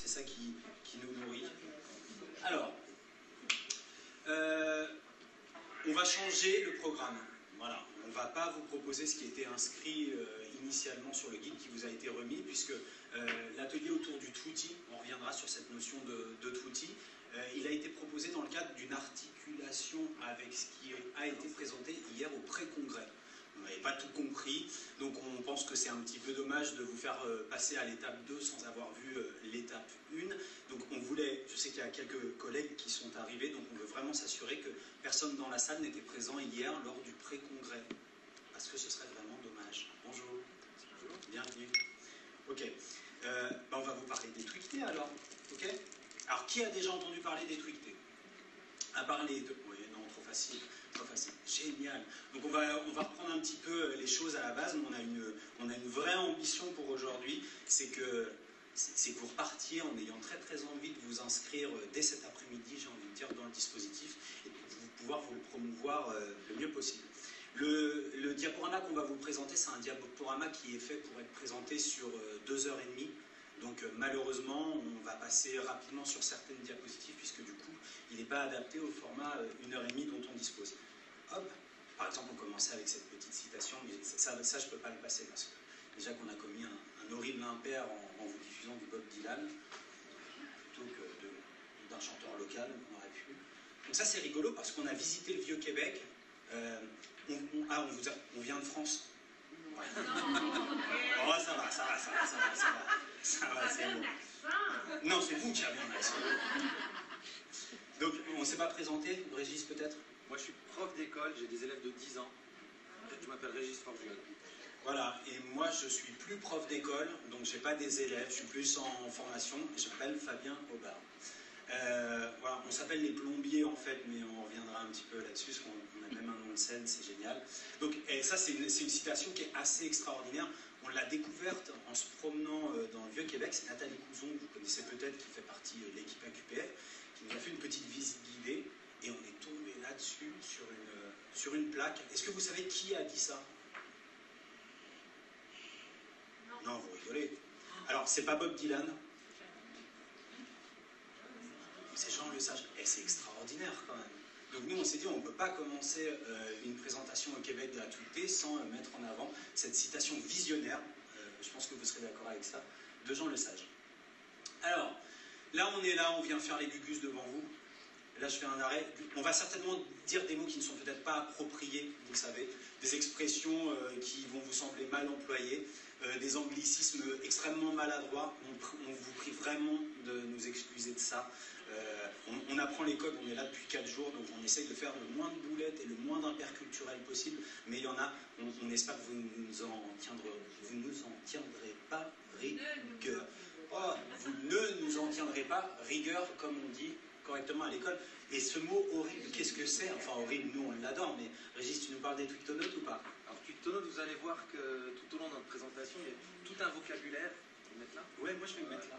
c'est ça qui nous nourrit. Alors, on va changer le programme. Voilà, on ne va pas vous proposer ce qui était inscrit initialement sur le guide qui vous a été remis, puisque l'atelier autour du tweeting, on reviendra sur cette notion de tweeting, il a été proposé dans le cadre d'une articulation avec ce qui a été présenté hier au pré-congrès. Vous n'avez pas tout compris, donc on pense que c'est un petit peu dommage de vous faire passer à l'étape 2 sans avoir vu l'étape 1. Donc on voulait, je sais qu'il y a quelques collègues qui sont arrivés, donc on veut vraiment s'assurer que personne dans la salle n'était présent hier lors du pré-congrès, parce que ce serait vraiment dommage. Bonjour. Bonjour. Bienvenue. Ok, on va vous parler des tweetés alors. Ok. Alors qui a déjà entendu parler des tweetés? À part les deux. Oui, non, trop facile. Trop facile. Génial. Donc on va reprendre un petit peu les choses à la base. On a une vraie ambition pour aujourd'hui, c'est que vous repartiez en ayant très envie de vous inscrire dès cet après-midi, j'ai envie de dire, dans le dispositif, et de pouvoir vous le promouvoir le mieux possible. Le diaporama qu'on va vous présenter, c'est un diaporama qui est fait pour être présenté sur 2h30. Donc malheureusement, on va passer rapidement sur certaines diapositives, puisque du coup, il n'est pas adapté au format 1h30 dont on dispose. Hop, par exemple, on commençait avec cette petite citation, mais ça je ne peux pas le passer, parce que déjà qu'on a commis un horrible impair en vous diffusant du Bob Dylan, plutôt que d'un chanteur local, on aurait pu. Donc ça c'est rigolo, parce qu'on a visité le Vieux-Québec. On vient de France. Ouais. Oh, ça va, c'est bon. Non, c'est vous qui avez un accent. Donc, on ne s'est pas présenté, Régis peut-être? Moi, je suis prof d'école, j'ai des élèves de 10 ans. Je m'appelle Régis Forgeul. Voilà, et moi, je suis plus prof d'école, donc je n'ai pas des élèves, je suis plus en formation, et je m'appelle Fabien Aubard. Voilà, on s'appelle les plombiers en fait, mais on reviendra un petit peu là-dessus, parce qu'on a même un nom de scène, c'est génial. Donc, et ça, c'est une citation qui est assez extraordinaire. On l'a découverte en se promenant dans le Vieux-Québec. C'est Nathalie Couzon, que vous connaissez peut-être, qui fait partie de l'équipe AQPF, qui nous a fait une petite visite guidée, et on est tombé là-dessus sur une plaque. Est-ce que vous savez qui a dit ça? Non, vous rigolez. Alors, c'est pas Bob Dylan. C'est Jean Lesage. Et c'est extraordinaire quand même. Donc nous, on s'est dit, on ne peut pas commencer une présentation au Québec de la tweetée sans mettre en avant cette citation visionnaire, je pense que vous serez d'accord avec ça, de Jean Lesage. Alors, là, on vient faire les gugus devant vous. Là, je fais un arrêt. On va certainement dire des mots qui ne sont peut-être pas appropriés, vous savez, des expressions qui vont vous sembler mal employées, des anglicismes extrêmement maladroits. On vous prie vraiment de nous excuser de ça. On apprend les codes, on est là depuis 4 jours, donc on essaye de faire le moins de boulettes et le moins d'interculturel possible, mais il y en a, on espère que vous ne nous en tiendrez pas rigueur. Oh, vous ne nous en tiendrez pas rigueur, comme on dit correctement à l'école. Et ce mot horrible, qu'est-ce que c'est? Enfin horrible, nous on l'adore, mais Régis, tu nous parles des Twictonautes ou pas? Alors Twictonautes, vous allez voir que tout au long de notre présentation, il y a tout un vocabulaire. Vous le mettre là? Ouais, moi je vais me mettre là.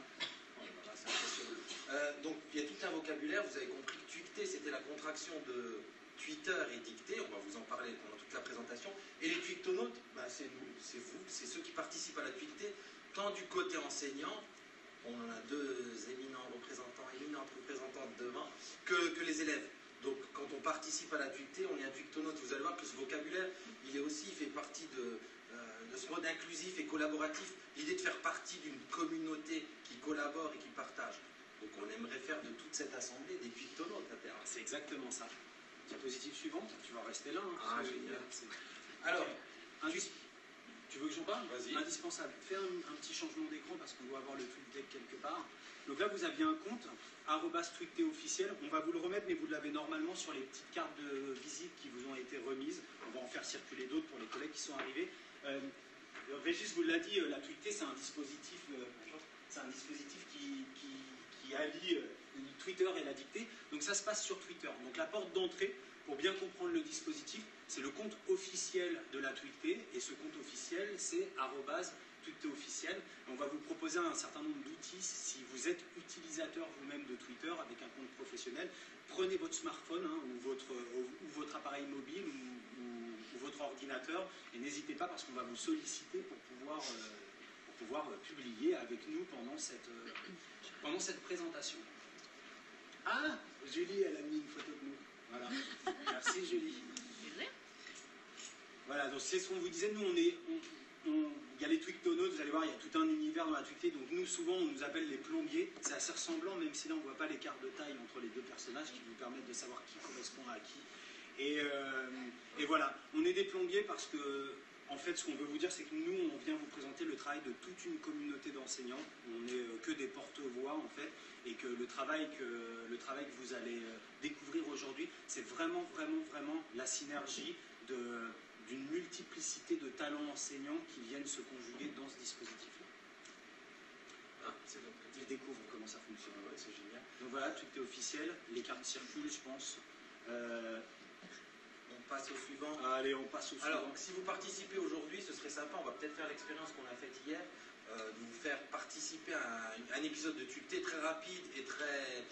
Donc il y a tout un vocabulaire, vous avez compris que tweeter c'était la contraction de Twitter et dicter, on va vous en parler pendant toute la présentation. Et les Twictonautes, c'est nous, c'est vous, c'est ceux qui participent à la tweetée, tant du côté enseignant, on en a deux éminentes représentantes devant, que les élèves. Donc quand on participe à la tweetée, on est un Twictonaute. Vous allez voir que ce vocabulaire, il fait partie de ce mode inclusif et collaboratif, l'idée de faire partie d'une communauté qui collabore et qui partage. Donc on aimerait faire de toute cette assemblée des Twictonautes à terme. C'est exactement ça. Diapositive suivante, tu vas rester là. Hein, ah, génial. Alors, tu veux que j'en parle? Vas-y. Indispensable. Fais un petit changement d'écran parce qu'on doit avoir le tweet deck quelque part. Donc là, vous aviez un compte, @tweeté officiel. On va vous le remettre, mais vous l'avez normalement sur les petites cartes de visite qui vous ont été remises. On va en faire circuler d'autres pour les collègues qui sont arrivés. Régis vous l'a dit, la tweetée, c'est un dispositif, qui allie Twitter et la dictée. Donc ça se passe sur Twitter. Donc la porte d'entrée, pour bien comprendre le dispositif, c'est le compte officiel de la tweetée. Et ce compte officiel, c'est @tweeté officiel. On va vous proposer un certain nombre d'outils. Si vous êtes utilisateur vous-même de Twitter avec un compte professionnel, prenez votre smartphone ou votre appareil mobile ou votre ordinateur et n'hésitez pas parce qu'on va vous solliciter pour pouvoir publier avec nous pendant cette cette présentation. Ah, Julie, elle a mis une photo de nous. Voilà. Merci Julie. Voilà, donc c'est ce qu'on vous disait, nous il y a les Twictonauts, vous allez voir, il y a tout un univers dans la Twicté, donc nous souvent on nous appelle les plombiers, c'est assez ressemblant, même si là on ne voit pas l'écart de taille entre les deux personnages qui vous permettent de savoir qui correspond à qui. Et voilà, on est des plombiers parce que, en fait, ce qu'on veut vous dire, c'est que nous, on vient vous présenter le travail de toute une communauté d'enseignants, on n'est que des porte-voix en fait, et que le travail que vous allez découvrir aujourd'hui, c'est vraiment la synergie d'une multiplicité de talents enseignants qui viennent se conjuguer dans ce dispositif-là. Ah, c'est bon. Ils découvrent comment ça fonctionne, ouais, c'est génial. Donc voilà, tout est officiel, les cartes circulent, je pense. On passe au suivant. Allez, on passe au suivant. Alors, si vous participez aujourd'hui, ce serait sympa, on va peut-être faire l'expérience qu'on a faite hier, de vous faire participer à un épisode de Twicté très rapide et très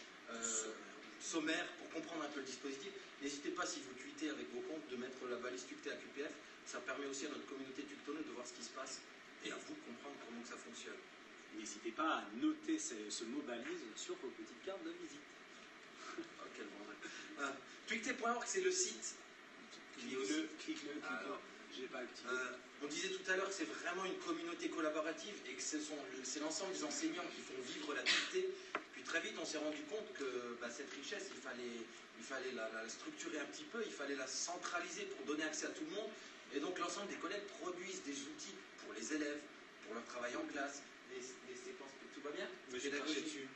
sommaire pour comprendre un peu le dispositif. N'hésitez pas, si vous tweetez avec vos comptes, de mettre la balise Twicté à QPF. Ça permet aussi à notre communauté Twictonaute de voir ce qui se passe et à vous de comprendre comment que ça fonctionne. N'hésitez pas à noter ce mot balise sur vos petites cartes de visite. Oh, quel bordel. Twicté.org, c'est le site. Clique-le. Je l'ai pas activé. On disait tout à l'heure que c'est vraiment une communauté collaborative et que c'est l'ensemble des enseignants qui font vivre la Twicté. Puis très vite, on s'est rendu compte que cette richesse, il fallait la structurer un petit peu, il fallait la centraliser pour donner accès à tout le monde. Et donc l'ensemble des collègues produisent des outils pour les élèves, pour leur travail en classe, des séquences, tout va bien? J'ai craché dessus.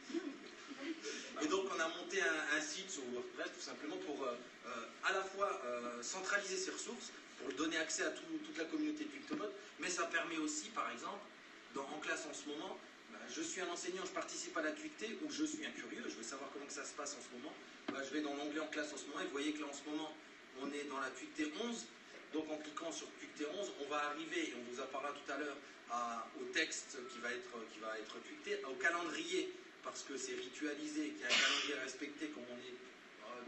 Et donc on a monté un site sur WordPress tout simplement pour à la fois centraliser ces ressources, pour donner accès à toute la communauté Twictonaute, mais ça permet aussi, par exemple, en classe en ce moment, je suis un enseignant, je participe à la Twicté, ou je suis un curieux, je veux savoir comment que ça se passe en ce moment, je vais dans l'onglet en classe en ce moment, et vous voyez que là en ce moment, on est dans la Twicté 11, donc en cliquant sur Twicté 11, on va arriver, et on vous en parlera tout à l'heure, au texte qui va être tweeté, au calendrier, parce que c'est ritualisé, qu'il y a un calendrier respecté, comme on est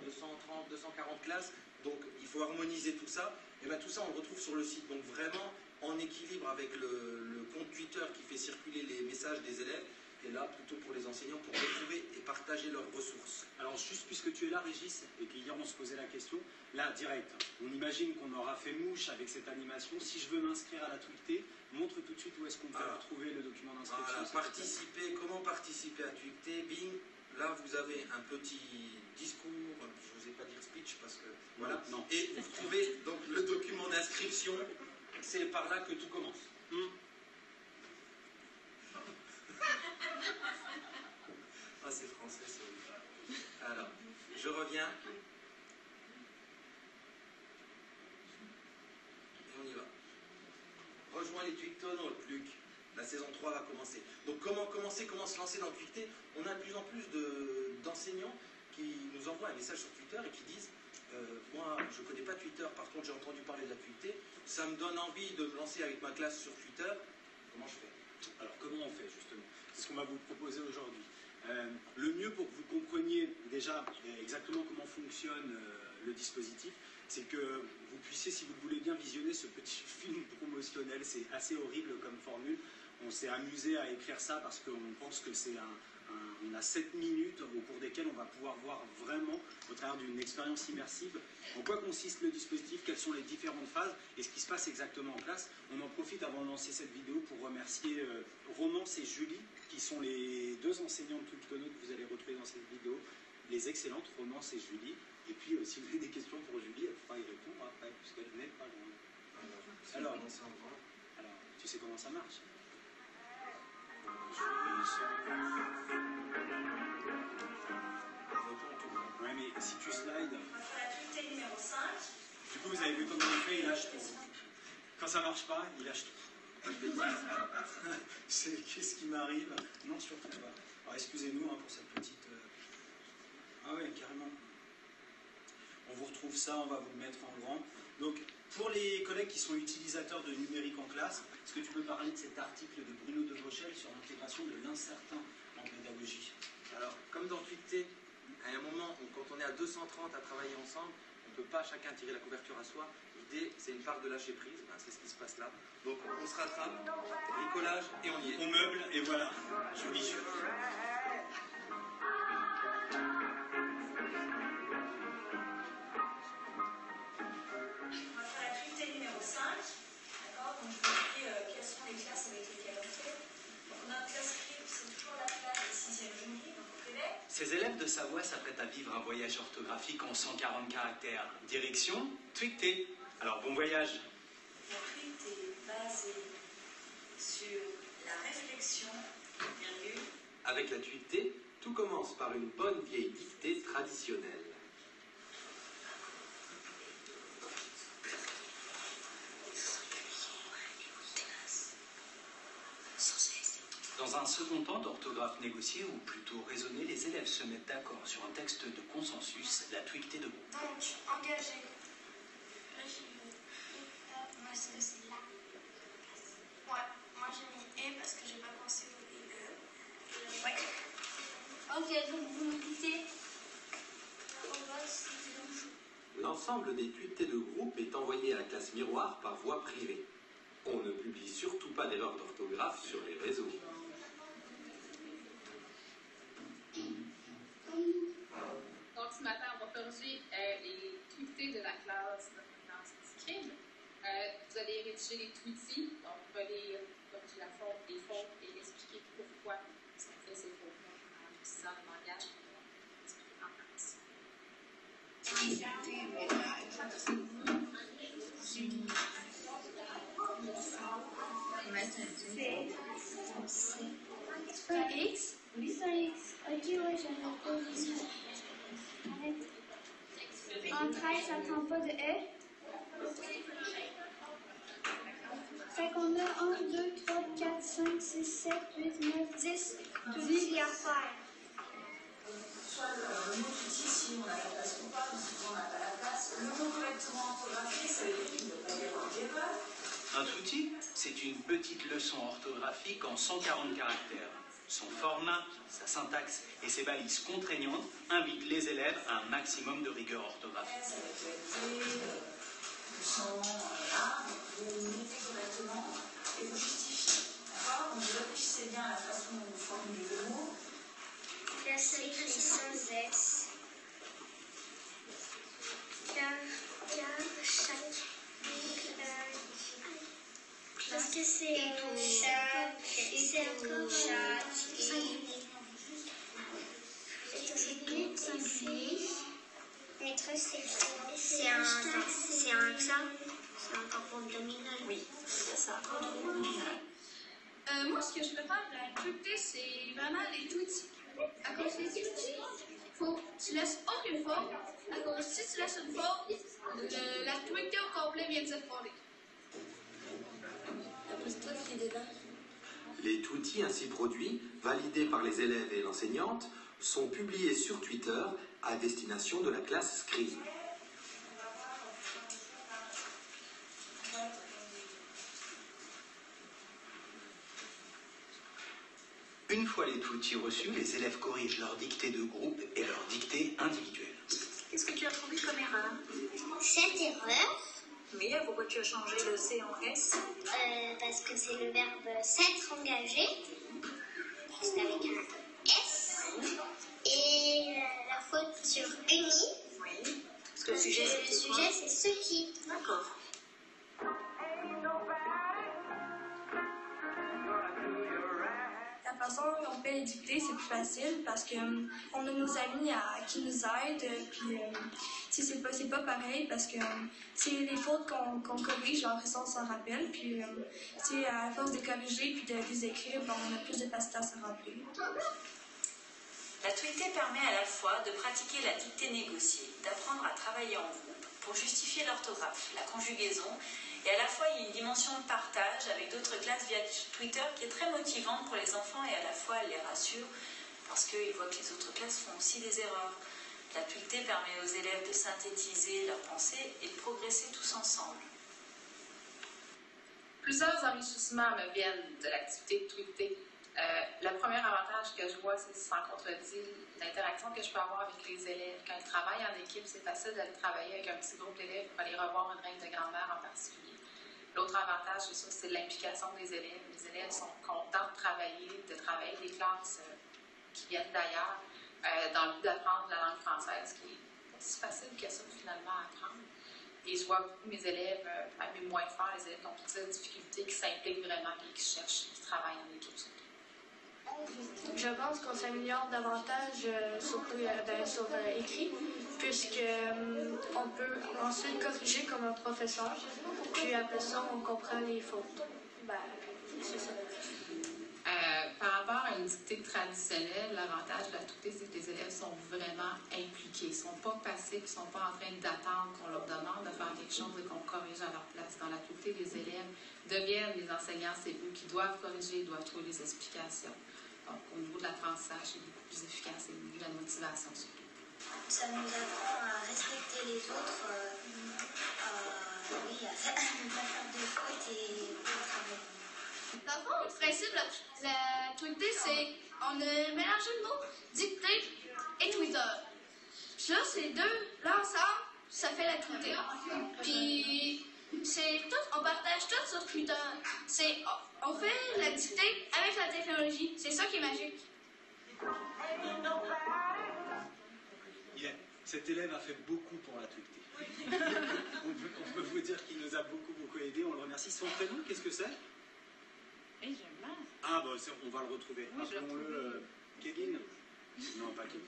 230, 240 classes, donc il faut harmoniser tout ça, et bien tout ça on le retrouve sur le site, donc vraiment en équilibre avec le compte Twitter qui fait circuler les messages des élèves, et là plutôt pour les enseignants pour retrouver et partager leurs ressources. Alors juste puisque tu es là Régis, et qu'hier on se posait la question, là direct, on imagine qu'on aura fait mouche avec cette animation, si je veux m'inscrire à la Twicté, montre tout de suite où est-ce qu'on peut retrouver le document d'inscription. Participer, comment participer à Twicté, bing, là vous avez un petit discours, je n'osais pas dire speech parce que voilà, non. Et vous trouvez donc le document d'inscription, c'est par là que tout commence. Ah, c'est français, ça. Alors, je reviens. Et on y va. Rejoins les Twictonautes, Luc. La saison 3 va commencer. Donc, comment commencer, comment se lancer dans Twicté? On a de plus en plus d'enseignants qui nous envoient un message sur Twitter et qui disent moi, je ne connais pas Twitter, par contre, j'ai entendu parler de la Twicté. Ça me donne envie de me lancer avec ma classe sur Twitter. Comment je fais? Alors, comment on fait, justement? C'est ce qu'on va vous proposer aujourd'hui. Le mieux pour que vous compreniez déjà exactement comment fonctionne le dispositif, c'est que vous puissiez, si vous le voulez bien, visionner ce petit film promotionnel. C'est assez horrible comme formule. On s'est amusé à écrire ça parce qu'on pense que c'est on a 7 minutes au cours desquelles on va pouvoir voir vraiment, au travers d'une expérience immersive, en quoi consiste le dispositif, quelles sont les différentes phases et ce qui se passe exactement en classe. On en profite avant de lancer cette vidéo pour remercier Romance et Julie, qui sont les deux enseignants de Twictonaute que vous allez retrouver dans cette vidéo, les excellentes Romance et Julie. Et puis, si vous avez des questions pour Julie, elle pourra y répondre après, puisqu'elle n'est pas loin. Alors, tu sais comment ça marche? Ouais, mais si tu slides. Du coup, vous avez vu comment il fait, il lâche tout. Quand ça marche pas, il lâche tout. Qu'est-ce qui m'arrive? Non, surtout pas. Alors, excusez-nous pour cette petite. Ah ouais, carrément. On vous retrouve ça, on va vous le mettre en grand. Donc, pour les collègues qui sont utilisateurs de numérique en classe, est-ce que tu peux parler de cet article de Bruno de Rochelle sur l'intégration de l'incertain en pédagogie? Alors, comme dans Twicté, à un moment, quand on est à 230 à travailler ensemble, on ne peut pas chacun tirer la couverture à soi. L'idée, c'est une part de lâcher prise, c'est ce qui se passe là. Donc, on se rattrape, bricolage, et on y est. On meuble, et voilà, joli jeu. Ces élèves de Savoie s'apprêtent à vivre un voyage orthographique en 140 caractères. Direction Tweeté. Alors bon voyage. La tweet est basée sur la réflexion, virgule. Avec la tweetée, tout commence par une bonne vieille dictée traditionnelle. Dans un second temps d'orthographe négociée, ou plutôt raisonnée, les élèves se mettent d'accord sur un texte de consensus, la tweetée de groupe. Donc, engagé. Moi, c'est là. Ouais, moi j'ai mis E parce que j'ai pas pensé au IE. Ouais. Ok, donc vous me disiez. L'ensemble des tweetées de groupe est envoyé à la classe miroir par voie privée. On ne publie surtout pas d'erreurs d'orthographe sur les réseaux. Donc ce matin, on va corriger les tweetés de la classe scribe. Vous allez rédiger les tweeties, donc relire, corriger la faute, les fautes et expliquer pourquoi ça fait ces fautes-là en utilisant le langage qu'on va expliquer en classe. C'est un X? Oui, c'est un X. Ok, ouais, j'avais pas vu ça. En 13, ça prend pas de E. Fait qu'on a 1, 2, 3, 4, 5, 6, 7, 8, 9, 10, 10 à faire. Soit le mot outil, si on a la place ou pas, mais souvent on n'a pas la place. Le mot correctement orthographié, ça veut dire qu'il ne doit pas y avoir d'erreur. Un tweetie, c'est une petite leçon orthographique en 140 caractères. Son format, sa syntaxe et ses balises contraignantes invitent les élèves à un maximum de rigueur orthographique. Ça va être le son, là, vous mettez correctement et vous justifiez. D'accord? Donc vous réfléchissez bien à la façon dont vous formulez le mot. Là, c'est écrit sans S. Car chaque. Parce que c'est chaque. C'est encore chaque. C'est un accent. C'est encore pour le dominant. Oui, c'est ça. Moi, ce que je préfère dans la tweetée, c'est vraiment les tweeties. À cause des tweeties, faut que tu laisses aucune faute. À cause si tu laisses une faute, la tweetée au complet vient de dire parler. Les tweeties ainsi produits, validés par les élèves et l'enseignante, sont publiés sur Twitter à destination de la classe scribe. Une fois les tweeties reçus, les élèves corrigent leur dictée de groupe et leur dictée individuelle. Qu'est-ce que tu as trouvé comme erreur? Cette erreur, Oui, pourquoi tu as changé le C en S? parce que c'est le verbe s'être engagé, c'est avec un S, et la faute sur uni, Oui. Parce que le sujet c'est ce qui. D'accord. La façon dont on fait les dictées, c'est plus facile parce qu'on a nos amis qui nous aident. Puis, c'est pas pareil parce que les fautes qu'on corrige, j'ai l'impression qu'on s'en rappelle. Puis, à force de corriger puis de les écrire, on a plus de facilité à se rappeler. La tweetée permet à la fois de pratiquer la dictée négociée, d'apprendre à travailler en groupe pour justifier l'orthographe, la conjugaison, et à la fois il y a une dimension de partage avec d'autres classes via Twitter qui est très motivante pour les enfants et à la fois elle les rassure parce qu'ils voient que les autres classes font aussi des erreurs. La tweetée permet aux élèves de synthétiser leurs pensées et de progresser tous ensemble. Plusieurs enrichissements me viennent de l'activité de tweeter. Le premier avantage que je vois, c'est sans contredit l'interaction que je peux avoir avec les élèves. Quand ils travaillent en équipe, c'est facile de travailler avec un petit groupe d'élèves pour aller revoir une règle de grammaire en particulier. L'autre avantage, c'est sûr, c'est l'implication des élèves. Les élèves sont contents de travailler des classes qui viennent d'ailleurs dans le but d'apprendre la langue française, qui est pas si facile que ça finalement à apprendre. Et je vois beaucoup mes élèves, même les moins forts, les élèves qui ont toutes ces difficultés, qui s'impliquent vraiment et qui cherchent, qui travaillent en équipe surtout. Je pense qu'on s'améliore davantage sur écrit, puisque on peut ensuite corriger comme un professeur, puis après ça, on comprend les fautes. Ben, c'est ça. Par rapport à une dictée traditionnelle, l'avantage de la TUCT, c'est que les élèves sont vraiment impliqués. Ils ne sont pas passifs, ils ne sont pas en train d'attendre qu'on leur demande de faire quelque chose et qu'on corrige à leur place. Dans la TUCT, les élèves deviennent les enseignants, c'est eux qui doivent corriger, doivent trouver des explications. Donc, au niveau de l'apprentissage, c'est beaucoup plus efficace et au niveau de la motivation surtout. Ça nous apprend à respecter les autres, oui, à faire des fautes et à travailler. Dans le fond, le principe de la TUCT, c'est on a mélangé le mot dictée et Twitter. Puis là, ces deux, là ensemble, ça fait la TUCT. Puis c'est tout, on partage tout sur Twitter. On fait la dictée avec la technologie. C'est ça qui est magique. Yeah. Cet élève a fait beaucoup pour la TUCT. on peut vous dire qu'il nous a beaucoup aidé. On le remercie. Son prénom, qu'est-ce que c'est? Et j'aime bien. Ah, bah, on va le retrouver. Oui, Appelons-le Kevin. Non, pas Kevin.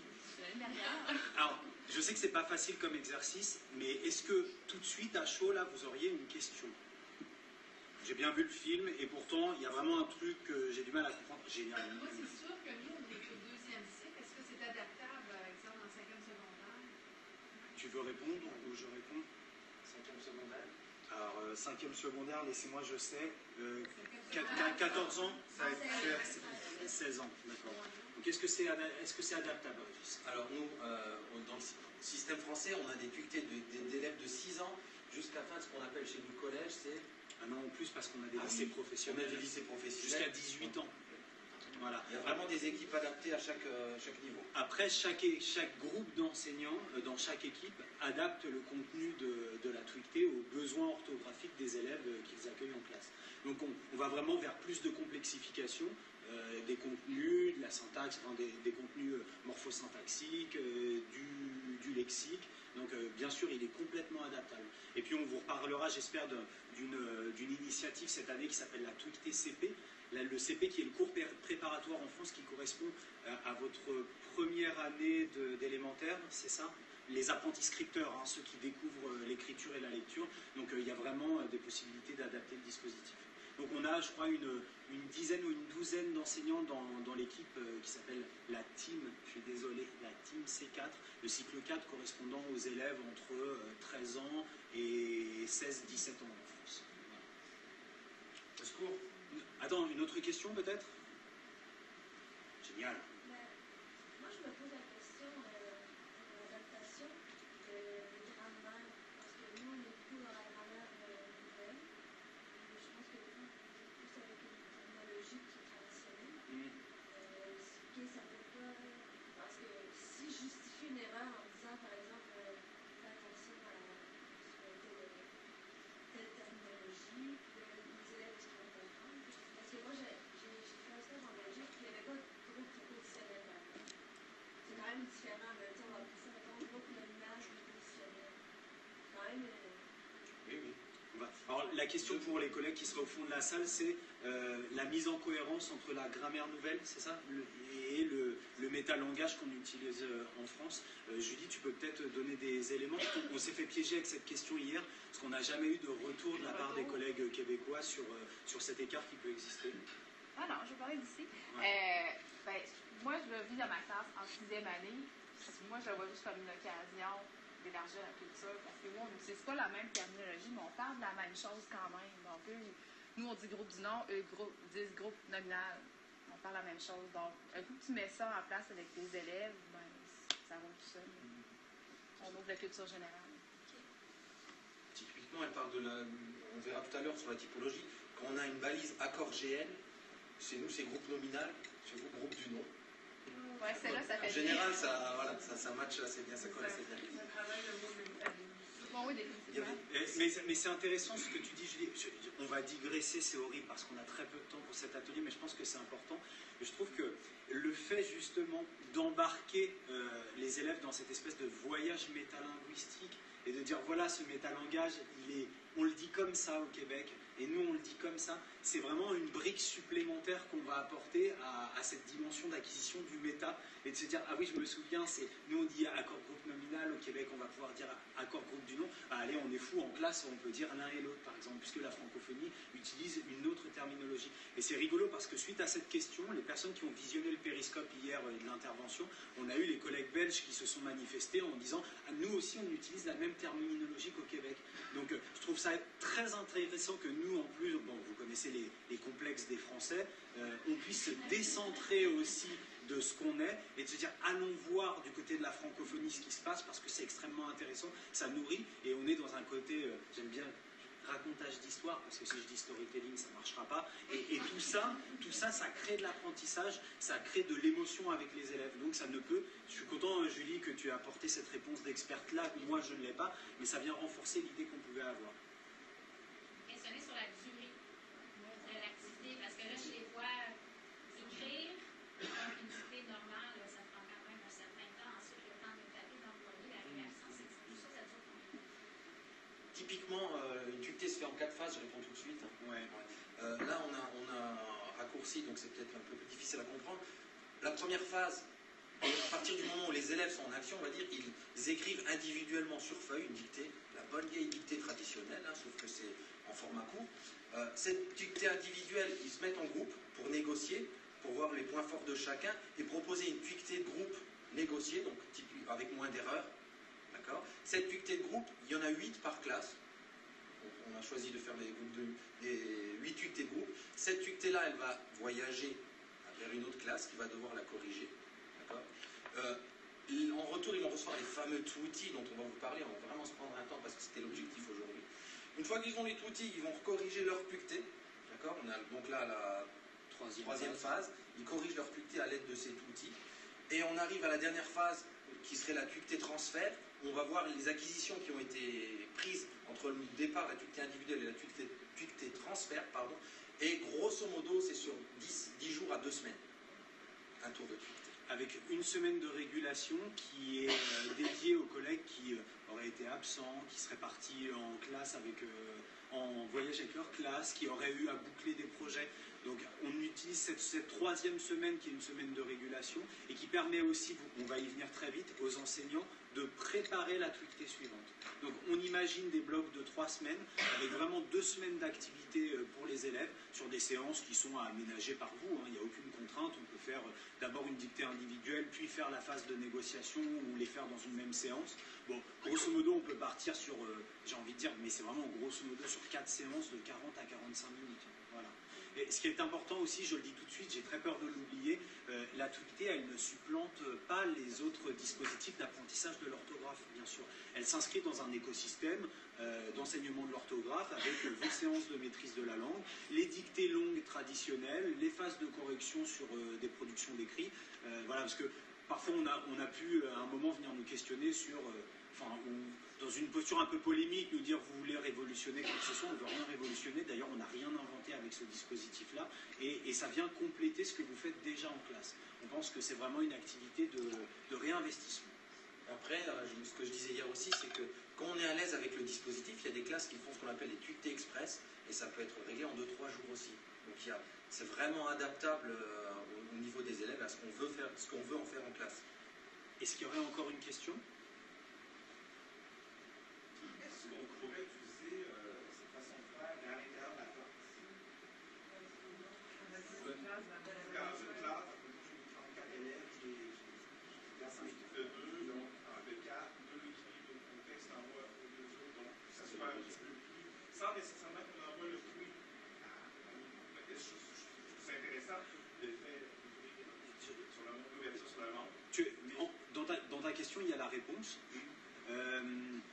Alors, je sais que c'est pas facile comme exercice, mais est-ce que tout de suite, à chaud, là, vous auriez une question? J'ai bien vu le film, et pourtant, il y a vraiment un truc que j'ai du mal à comprendre. Génial. Moi, c'est sûr que nous, on est au deuxième cycle. Est-ce que c'est adaptable, par exemple, en cinquième secondaire? Tu veux répondre ou je réponds? 5e secondaire. Alors, 5e secondaire, laissez-moi, je sais. 14 ans? 16 ans, d'accord. Donc, est-ce que c'est adaptable, Régis? Alors nous, dans le système français, on a des TUCT d'élèves de 6 ans jusqu'à fin de ce qu'on appelle chez nous le collège, c'est Un an en plus parce qu'on a des lycées on a professionnels. des lycées professionnels. Jusqu'à 18 ans. Voilà. Il y a vraiment des équipes adaptées à chaque niveau. Après, chaque groupe d'enseignants, dans chaque équipe, adapte le contenu de la TUCT aux besoins orthographiques des élèves qu'ils accueillent en classe. Donc on va vraiment vers plus de complexification des contenus, de la syntaxe, enfin, des contenus morphosyntaxiques, du lexique. Donc bien sûr, il est complètement adaptable. Et puis on vous reparlera, j'espère, d'une initiative cette année qui s'appelle la TUCT CP. Le CP qui est le cours préparatoire en France qui correspond à votre première année d'élémentaire, c'est ça? Les apprentis scripteurs, hein, ceux qui découvrent l'écriture et la lecture. Donc il y a vraiment des possibilités d'adapter le dispositif. Donc on a, je crois, une dizaine ou une douzaine d'enseignants dans l'équipe qui s'appelle la team, je suis désolé, la team C4, le cycle 4 correspondant aux élèves entre 13 ans et 16-17 ans en France. Voilà. Au secours. Attends, une autre question peut-être? Génial. Moi, je me pose la question de l'adaptation de grammaire, parce que nous, on est beaucoup dans la grammaire nouvelle. Je pense que plus avec une terminologie qui est traditionnelle. Est-ce que ça peut pas. Parce que si je justifie une erreur en disant, par exemple, fais attention à telle terminologie, puis les élèves qui vont comprendre. Parce que moi, j'ai fait un stage en Belgique, puis il n'y avait pas de gros prépositionnel là-dedans. C'est quand même différent. Mais on va appeler ça, mettons, groupe nominal ou prépositionnel. Quand même. Oui. Alors, la question pour les collègues qui seraient au fond de la salle, c'est la mise en cohérence entre la grammaire nouvelle, c'est ça, et le métalangage qu'on utilise en France. Judy, tu peux peut-être donner des éléments. On s'est fait piéger avec cette question hier, parce qu'on n'a jamais eu de retour de la part des collègues québécois sur cet écart qui peut exister. Ah non, je vais parler d'ici. Ouais. Moi, je le vis dans ma classe en 6e année. Moi, je le vois juste comme une occasion d'élargir la culture, parce que moi, c'est pas la même terminologie, mais on parle de la même chose quand même. Donc, nous, on dit groupe du nom, eux disent groupe nominal. On parle la même chose. Donc, un coup que tu mets ça en place avec tes élèves, ben, ça va tout seul. On ouvre la culture générale. Typiquement, elle parle on verra tout à l'heure sur la typologie, quand on a une balise accord GN, chez nous, c'est groupe nominal, chez vous, groupe du nom. Ouais, c'est là, ça fait en général, ça match assez bien, ça colle assez bien. Bon, oui, définitivement. Mais c'est intéressant ce que tu dis, Julie. On va digresser, c'est horrible parce qu'on a très peu de temps pour cet atelier, mais je pense que c'est important. Et je trouve que le fait justement d'embarquer les élèves dans cette espèce de voyage métalinguistique et de dire voilà, ce métalangage, on le dit comme ça au Québec, et nous on le dit comme ça, c'est vraiment une brique supplémentaire qu'on va apporter à cette dimension d'acquisition du méta, et de se dire ah oui, je me souviens, nous on dit accord groupe nominal, au Québec on va pouvoir dire accord groupe du nom, allez, on est fou, en classe on peut dire l'un et l'autre par exemple, puisque la francophonie utilise une autre terminologie. Et c'est rigolo parce que suite à cette question, les personnes qui ont visionné le périscope hier de l'intervention, on a eu les collègues belges qui se sont manifestés en disant ah, nous aussi on utilise la même terminologie qu'au Québec. Donc je trouve ça très intéressant que nous en plus, bon vous connaissez les complexes des Français, on puisse se décentrer aussi de ce qu'on est et de se dire allons voir du côté de la francophonie ce qui se passe parce que c'est extrêmement intéressant, ça nourrit et on est dans un côté, j'aime bien racontage d'histoire parce que si je dis storytelling ça ne marchera pas et tout ça, ça crée de l'apprentissage, ça crée de l'émotion avec les élèves, donc ça ne peut, je suis content Julie que tu aies apporté cette réponse d'experte là, moi je ne l'ai pas, mais ça vient renforcer l'idée qu'on pouvait avoir. Questionner sur la durée de l'activité parce que là je les vois écrire. Donc, une dictée normale, ça prend quand même un certain temps. Ensuite, le temps de taper, d'employer la réaction, c'est tout ça, ça dure combien de temps? Typiquement, une dictée se fait en 4 phases, je réponds tout de suite. Ouais. Là, on a raccourci, donc c'est peut-être un peu plus difficile à comprendre. La première phase, à partir du moment où les élèves sont en action, on va dire, ils écrivent individuellement sur feuille une dictée, la bonne vieille dictée traditionnelle, hein, sauf que c'est en format court. Cette dictée individuelle, ils se mettent en groupe pour négocier, pour voir les points forts de chacun et proposer une dictée de groupe négociée, donc avec moins d'erreurs. D'accord. Cette dictée de groupe, il y en a 8 par classe. On a choisi de faire des 8 dictées de groupe. Cette dictée-là, elle va voyager vers une autre classe qui va devoir la corriger. D'accord. En retour, ils vont recevoir les fameux outils dont on va vous parler. On va vraiment se prendre un temps parce que c'était l'objectif aujourd'hui. Une fois qu'ils ont les outils, ils vont corriger leur dictée. D'accord. On a donc là la troisième phase, ils corrigent leur dictée à l'aide de cet outil. Et on arrive à la dernière phase, qui serait la dictée transfert. On va voir les acquisitions qui ont été prises entre le départ, la dictée individuelle et la dictée transfert. Pardon. Et grosso modo, c'est sur 10 jours à 2 semaines. Un tour de dictée. Avec une semaine de régulation qui est dédiée aux collègues qui auraient été absents, qui seraient partis en classe en voyage avec leur classe, qui auraient eu à boucler des projets. Donc on utilise cette troisième semaine qui est une semaine de régulation et qui permet aussi, on va y venir très vite, aux enseignants de préparer la dictée suivante. Donc on imagine des blocs de 3 semaines avec vraiment 2 semaines d'activité pour les élèves sur des séances qui sont à aménager par vous, hein, il n'y a aucune contrainte, on peut faire d'abord une dictée individuelle puis faire la phase de négociation ou les faire dans une même séance. Bon, grosso modo on peut partir sur, j'ai envie de dire, mais c'est vraiment grosso modo sur 4 séances de 40 à 45 minutes. Voilà. Et ce qui est important aussi, je le dis tout de suite, j'ai très peur de l'oublier, la dictée, elle ne supplante pas les autres dispositifs d'apprentissage de l'orthographe, bien sûr. Elle s'inscrit dans un écosystème d'enseignement de l'orthographe avec vos séances de maîtrise de la langue, les dictées longues traditionnelles, les phases de correction sur des productions d'écrits. Voilà, parce que parfois on a pu à un moment venir nous questionner sur... dans une posture un peu polémique, nous dire vous voulez révolutionner quoi que ce soit, on ne veut rien révolutionner, d'ailleurs on n'a rien inventé avec ce dispositif-là, et ça vient compléter ce que vous faites déjà en classe. On pense que c'est vraiment une activité de réinvestissement. Après, ce que je disais hier aussi, c'est que quand on est à l'aise avec le dispositif, il y a des classes qui font ce qu'on appelle les dictées express, et ça peut être réglé en 2-3 jours aussi. Donc c'est vraiment adaptable au niveau des élèves à ce qu'on veut en faire en classe. Est-ce qu'il y aurait encore une question ? Est-ce qu'on pourrait utiliser cette façon de faire à l'intérieur de la classe? Dans une classe, j'ai 34 élèves, j'ai classe en équipe de 2, donc en de 4, 2 écrits, 2 contextes, envoie aux 2 autres, donc ça se fait un petit peu plus, sans nécessairement qu'on envoie le fruit. C'est intéressant de faire sur l'ouverture sur la langue. Dans ta question, il y a la réponse.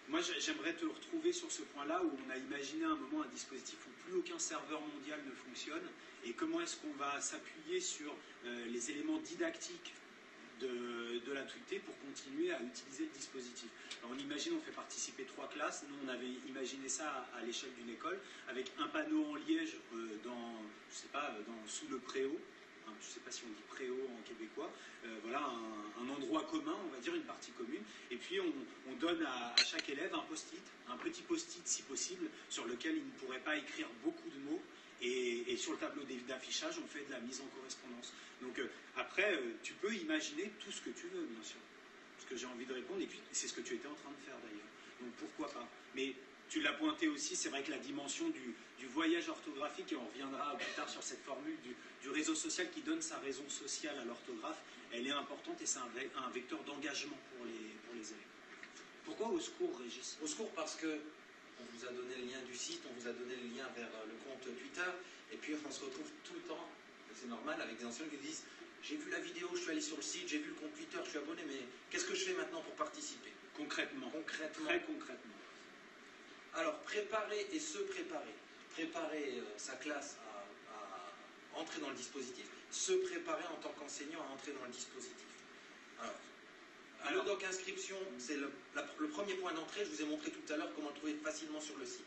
Moi, j'aimerais te retrouver sur ce point-là où on a imaginé à un moment un dispositif où plus aucun serveur mondial ne fonctionne et comment est-ce qu'on va s'appuyer sur les éléments didactiques de la TweetD pour continuer à utiliser le dispositif. Alors on imagine, on fait participer 3 classes, nous on avait imaginé ça à l'échelle d'une école, avec un panneau en liège sous le préau, je ne sais pas si on dit préau en québécois, voilà un endroit commun, on va dire une partie commune, et puis on donne à chaque élève un post-it, un petit post-it si possible, sur lequel il ne pourrait pas écrire beaucoup de mots, et sur le tableau d'affichage, on fait de la mise en correspondance. Donc après, tu peux imaginer tout ce que tu veux, bien sûr. Ce que j'ai envie de répondre, et puis c'est ce que tu étais en train de faire d'ailleurs. Donc pourquoi pas. Mais tu l'as pointé aussi, c'est vrai que la dimension du voyage orthographique, et on reviendra plus tard sur cette formule du réseau social qui donne sa raison sociale à l'orthographe, elle est importante et c'est un vecteur d'engagement pour les élèves. Pourquoi au secours, Régis? Au secours parce que on vous a donné le lien du site, on vous a donné le lien vers le compte Twitter, et puis on se retrouve tout le temps, c'est normal, avec des enseignants qui disent « J'ai vu la vidéo, je suis allé sur le site, j'ai vu le compte Twitter, je suis abonné, mais qu'est-ce que je fais maintenant pour participer ?» Concrètement. Très concrètement. Alors, préparer et se préparer. Préparer sa classe à entrer dans le dispositif, se préparer en tant qu'enseignant à entrer dans le dispositif. Alors, le doc inscription, c'est le premier point d'entrée. Je vous ai montré tout à l'heure comment le trouver facilement sur le site.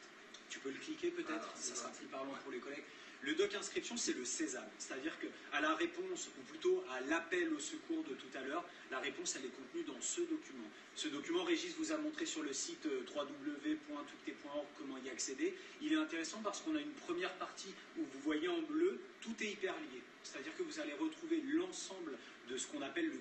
Tu peux le cliquer peut-être, ça sera plus parlant pour les collègues. Le doc inscription, c'est le sésame. C'est-à-dire qu'à la réponse, ou plutôt à l'appel au secours de tout à l'heure, la réponse, elle est contenue dans ce document. Ce document, Régis vous a montré sur le site www.tweetd.org comment y accéder. Il est intéressant parce qu'on a une première partie où vous voyez en bleu, tout est hyper lié. C'est-à-dire que vous allez retrouver l'ensemble de ce qu'on appelle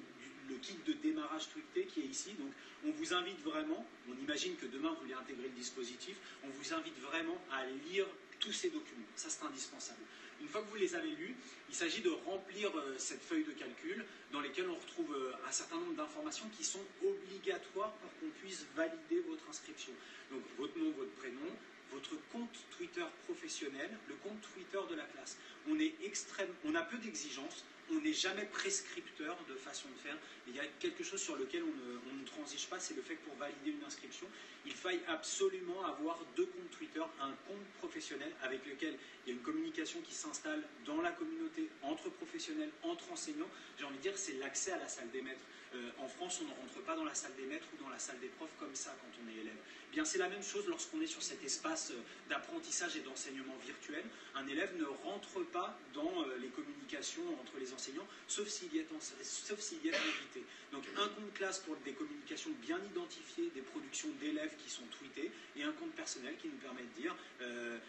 le kit de démarrage TweetD qui est ici. Donc on vous invite vraiment, on imagine que demain vous voulez intégrer le dispositif, on vous invite vraiment à lire tous ces documents. Ça, c'est indispensable. Une fois que vous les avez lus, il s'agit de remplir cette feuille de calcul dans laquelle on retrouve un certain nombre d'informations qui sont obligatoires pour qu'on puisse valider votre inscription. Donc votre nom, votre prénom, votre compte Twitter professionnel, le compte Twitter de la classe. On a peu d'exigences, on n'est jamais prescripteur de façon de faire, mais il y a quelque chose sur lequel on ne transige pas, c'est le fait que pour valider une inscription, il faille absolument avoir 2 comptes Twitter, un compte professionnel avec lequel il y a une communication qui s'installe dans la communauté, entre professionnels, entre enseignants. J'ai envie de dire, c'est l'accès à la salle des maîtres. En France, on ne rentre pas dans la salle des maîtres ou dans la salle des profs comme ça quand on est élève. Bien, c'est la même chose lorsqu'on est sur cet espace d'apprentissage et d'enseignement virtuel. Un élève ne rentre pas dans les communications entre les enseignants, sauf s'il y est invité. Donc un compte classe pour des communications bien identifiées, des productions d'élèves qui sont tweetées, et un compte personnel qui nous permet de dire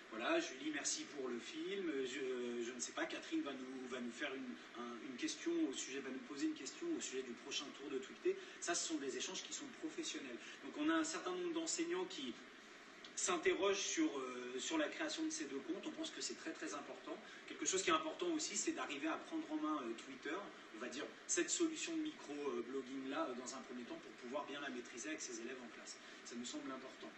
voilà, Julie, merci pour le film, je ne sais pas, Catherine va nous faire une question au sujet, va nous poser une question au sujet du prochain tour de tweetD. Ça, ce sont des échanges qui sont professionnels. Donc on a un certain nombre d'enseignants qui s'interrogent sur la création de ces 2 comptes. On pense que c'est très très important. Quelque chose qui est important aussi, c'est d'arriver à prendre en main Twitter, on va dire cette solution de micro-blogging là dans un premier temps pour pouvoir bien la maîtriser avec ses élèves en classe. Ça nous semble important.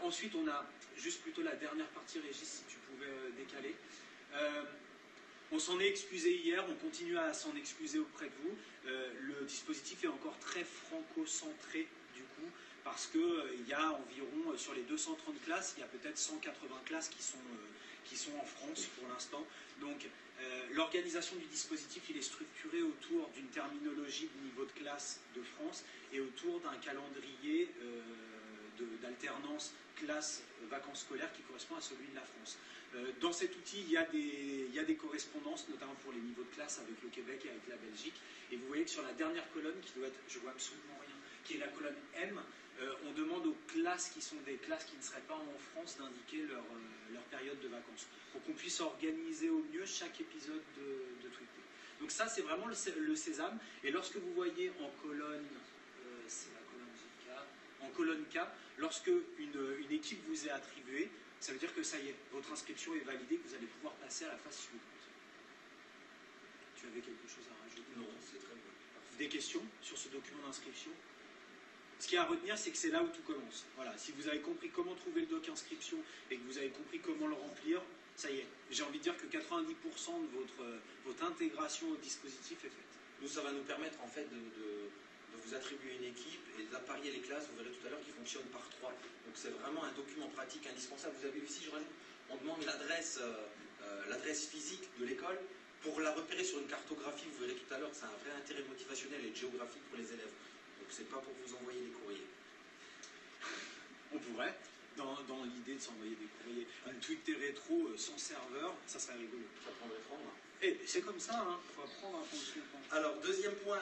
Ensuite, on a juste plutôt la dernière partie, Régis, si tu pouvais décaler. On s'en est excusé hier, on continue à s'en excuser auprès de vous. Le dispositif est encore très franco-centré du coup, parce qu'il y a environ, sur les 230 classes, il y a peut-être 180 classes qui sont en France pour l'instant. Donc l'organisation du dispositif, il est structuré autour d'une terminologie de niveau de classe de France et autour d'un calendrier d'alternance classe-vacances scolaires qui correspond à celui de la France. Dans cet outil, il y a des correspondances, notamment pour les niveaux de classe avec le Québec et avec la Belgique. Et vous voyez que sur la dernière colonne, qui doit être, je vois absolument rien, qui est la colonne M, on demande aux classes qui sont des classes qui ne seraient pas en France d'indiquer leur période de vacances, pour qu'on puisse organiser au mieux chaque épisode de TweetD. Donc ça, c'est vraiment le sésame. Et lorsque vous voyez en colonne, c'est la colonne K, en colonne K, lorsque une équipe vous est attribuée, ça veut dire que ça y est, votre inscription est validée, que vous allez pouvoir passer à la phase suivante. Tu avais quelque chose à rajouter? Non, c'est très bon. Des questions sur ce document d'inscription? Ce qu'il y a à retenir, c'est que c'est là où tout commence. Voilà, si vous avez compris comment trouver le doc inscription et que vous avez compris comment le remplir, ça y est. J'ai envie de dire que 90% de votre intégration au dispositif est faite. Nous, ça va nous permettre en fait de vous attribuer une équipe et d'apparier les classes, vous verrez tout à l'heure, qui fonctionnent par 3. Donc c'est vraiment un document pratique indispensable. Vous avez vu ici, je rajoute, on demande l'adresse physique de l'école, Pour la repérer sur une cartographie, vous verrez tout à l'heure, c'est un vrai intérêt motivationnel et géographique pour les élèves. Donc c'est pas pour vous envoyer des courriers. On pourrait, dans l'idée de s'envoyer des courriers, une tweetée rétro sans serveur, ça serait rigolo. Ça prendrait 30 mois. Et c'est comme ça, il faut apprendre à fonctionner. Alors, deuxième point,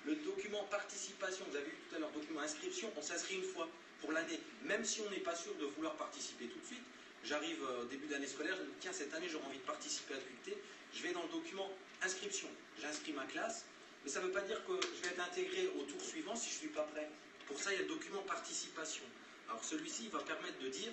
le document participation. Vous avez vu tout à l'heure, document inscription, on s'inscrit une fois pour l'année. Même si on n'est pas sûr de vouloir participer tout de suite, j'arrive au début d'année scolaire, je me dis tiens, cette année j'aurais envie de participer à Tweeté, je vais dans le document inscription. J'inscris ma classe, mais ça ne veut pas dire que je vais être intégré au tour suivant si je ne suis pas prêt. Pour ça, il y a le document participation. Alors celui-ci va permettre de dire,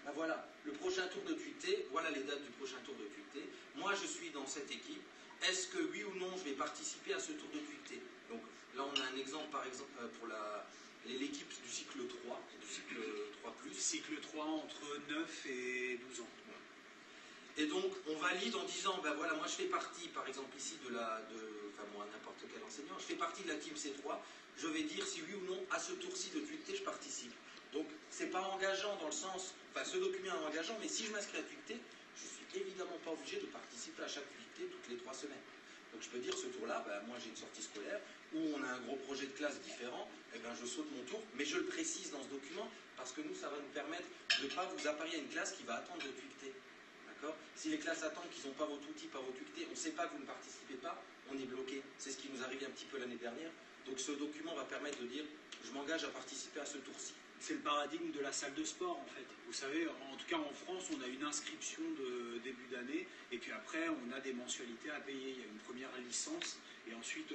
ben voilà, le prochain tour de Tweeté, voilà les dates du prochain tour de Tweeté, moi je suis dans cette équipe, est-ce que oui ou non je vais participer à ce tour de Tweeté? Donc là on a un exemple par exemple pour l'équipe du cycle 3, du cycle 3+. Cycle 3 entre 9 et 12 ans. Et donc on valide en disant, ben voilà, moi je fais partie par exemple ici enfin moi n'importe quel enseignant, je fais partie de la team C3, je vais dire si oui ou non à ce tour-ci de Tweeté je participe. Donc c'est pas engageant dans le sens, enfin ce document est engageant, mais si je m'inscris à Tweeté, je suis évidemment pas obligé de participer à chaque Tweeté toutes les 3 semaines. Donc je peux dire ce tour-là, ben, moi j'ai une sortie scolaire où on a un gros projet de classe différent, et ben je saute mon tour, mais je le précise dans ce document parce que nous ça va nous permettre de ne pas vous apparier à une classe qui va attendre de Tweeté. D'accord ? Si les classes attendent qu'ils n'ont pas votre outil, pas votre Tweeté, on ne sait pas que vous ne participez pas, on est bloqué. C'est ce qui nous arrivait un petit peu l'année dernière. Donc ce document va permettre de dire je m'engage à participer à ce tour-ci. C'est le paradigme de la salle de sport en fait. Vous savez, en tout cas en France, on a une inscription de début d'année et puis après on a des mensualités à payer. Il y a une première licence et ensuite,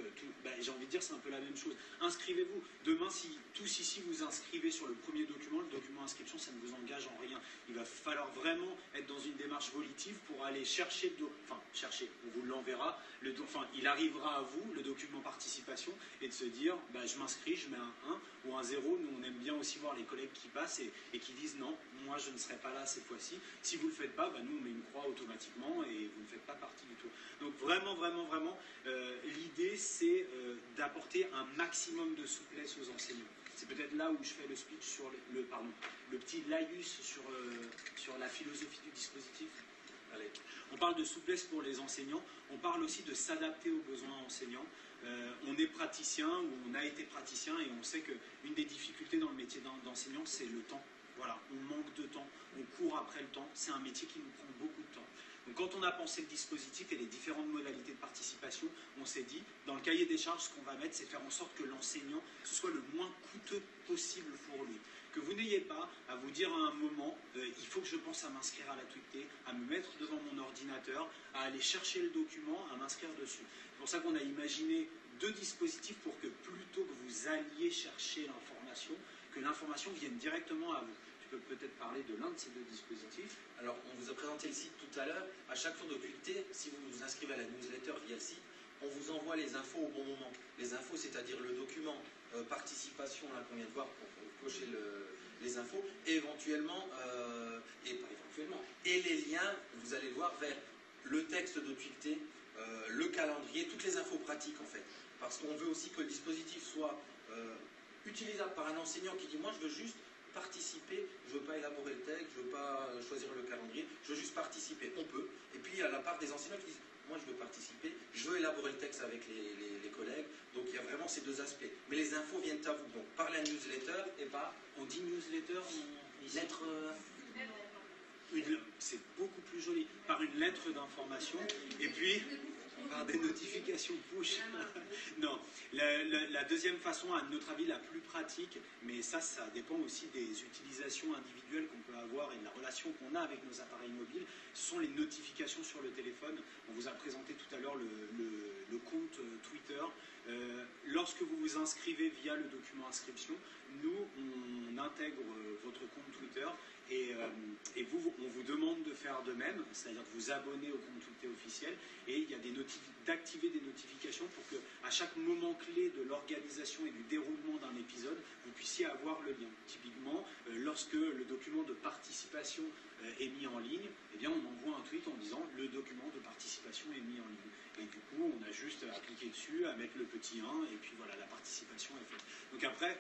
j'ai envie de dire c'est un peu la même chose. Inscrivez-vous. Demain, si tous ici vous inscrivez sur le premier document, le document inscription, ça ne vous engage en rien. Il va falloir vraiment être dans une démarche volitive pour aller chercher chercher, on vous l'enverra, il arrivera à vous, le document participation, et de se dire, je m'inscris, je mets un 1 ou un 0, nous on aime bien aussi voir les collègues qui passent et qui disent non, moi je ne serai pas là cette fois-ci. Si vous ne le faites pas, nous on met une croix automatiquement et vous ne faites pas partie du tout. Donc vraiment, l'idée c'est d'apporter un maximum de souplesse aux enseignants. C'est peut-être là où je fais le speech sur le petit laïus sur la philosophie du dispositif. Allez. On parle de souplesse pour les enseignants, on parle aussi de s'adapter aux besoins enseignants. On est praticien ou on a été praticien et on sait qu'une des difficultés dans le métier d'enseignant, c'est le temps. Voilà, on manque de temps, on court après le temps, c'est un métier qui nous prend beaucoup de temps. Donc quand on a pensé le dispositif et les différentes modalités de participation, on s'est dit, dans le cahier des charges, ce qu'on va mettre, c'est faire en sorte que l'enseignant, ce soit le moins coûteux possible pour lui. Que vous n'ayez pas à vous dire à un moment, il faut que je pense à m'inscrire à la Tweeté, à me mettre devant mon ordinateur, à aller chercher le document, à m'inscrire dessus. C'est pour ça qu'on a imaginé 2 dispositifs pour que plutôt que vous alliez chercher l'information, que l'information vienne directement à vous. Tu peux peut-être parler de l'un de ces 2 dispositifs. Alors, on vous a présenté le site tout à l'heure. À chaque tour de Tweeté, si vous vous inscrivez à la newsletter via le site, on vous envoie les infos au bon moment. Les infos, c'est-à-dire le document participation là qu'on vient de voir pour cocher les infos, et éventuellement, et les liens, vous allez le voir, vers le texte de Tweeté, le calendrier, toutes les infos pratiques en fait. Parce qu'on veut aussi que le dispositif soit utilisable par un enseignant qui dit moi je veux juste participer, je ne veux pas élaborer le texte, je ne veux pas choisir le calendrier, je veux juste participer, on peut. Et puis il y a la part des enseignants qui disent moi je veux participer, je veux élaborer le texte avec les collègues, donc il y a vraiment ces 2 aspects. Mais les infos viennent à vous, donc par la newsletter et par, on dit newsletter, lettre... C'est beaucoup plus joli, par une lettre d'information, et puis par des notifications push. Non, la deuxième façon, à notre avis, la plus pratique, mais ça dépend aussi des utilisations individuelles qu'on peut avoir et de la relation qu'on a avec nos appareils mobiles, ce sont les notifications sur le téléphone. On vous a présenté tout à l'heure le compte Twitter. Lorsque vous vous inscrivez via le document inscription, nous, on intègre votre compte Twitter et on vous demande de faire de même, c'est-à-dire de vous abonner au compte Twitter officiel, et il y a d'activer des notifications pour que à chaque moment clé de l'organisation et du déroulement d'un épisode, vous puissiez avoir le lien. Typiquement, lorsque le document de participation est mis en ligne, eh bien on envoie un tweet en disant le document de participation est mis en ligne. Et du coup, on a juste à cliquer dessus, à mettre le petit 1, et puis voilà, la participation est faite. Donc après,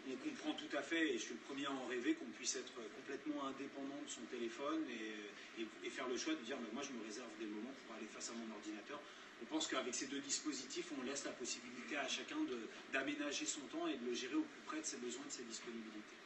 on comprend tout à fait, et je suis le premier à en rêver, qu'on puisse être complètement indépendant de son téléphone et faire le choix de dire moi je me réserve des moments pour aller face à mon ordinateur. On pense qu'avec ces deux dispositifs, on laisse la possibilité à chacun d'aménager son temps et de le gérer au plus près de ses besoins et de ses disponibilités.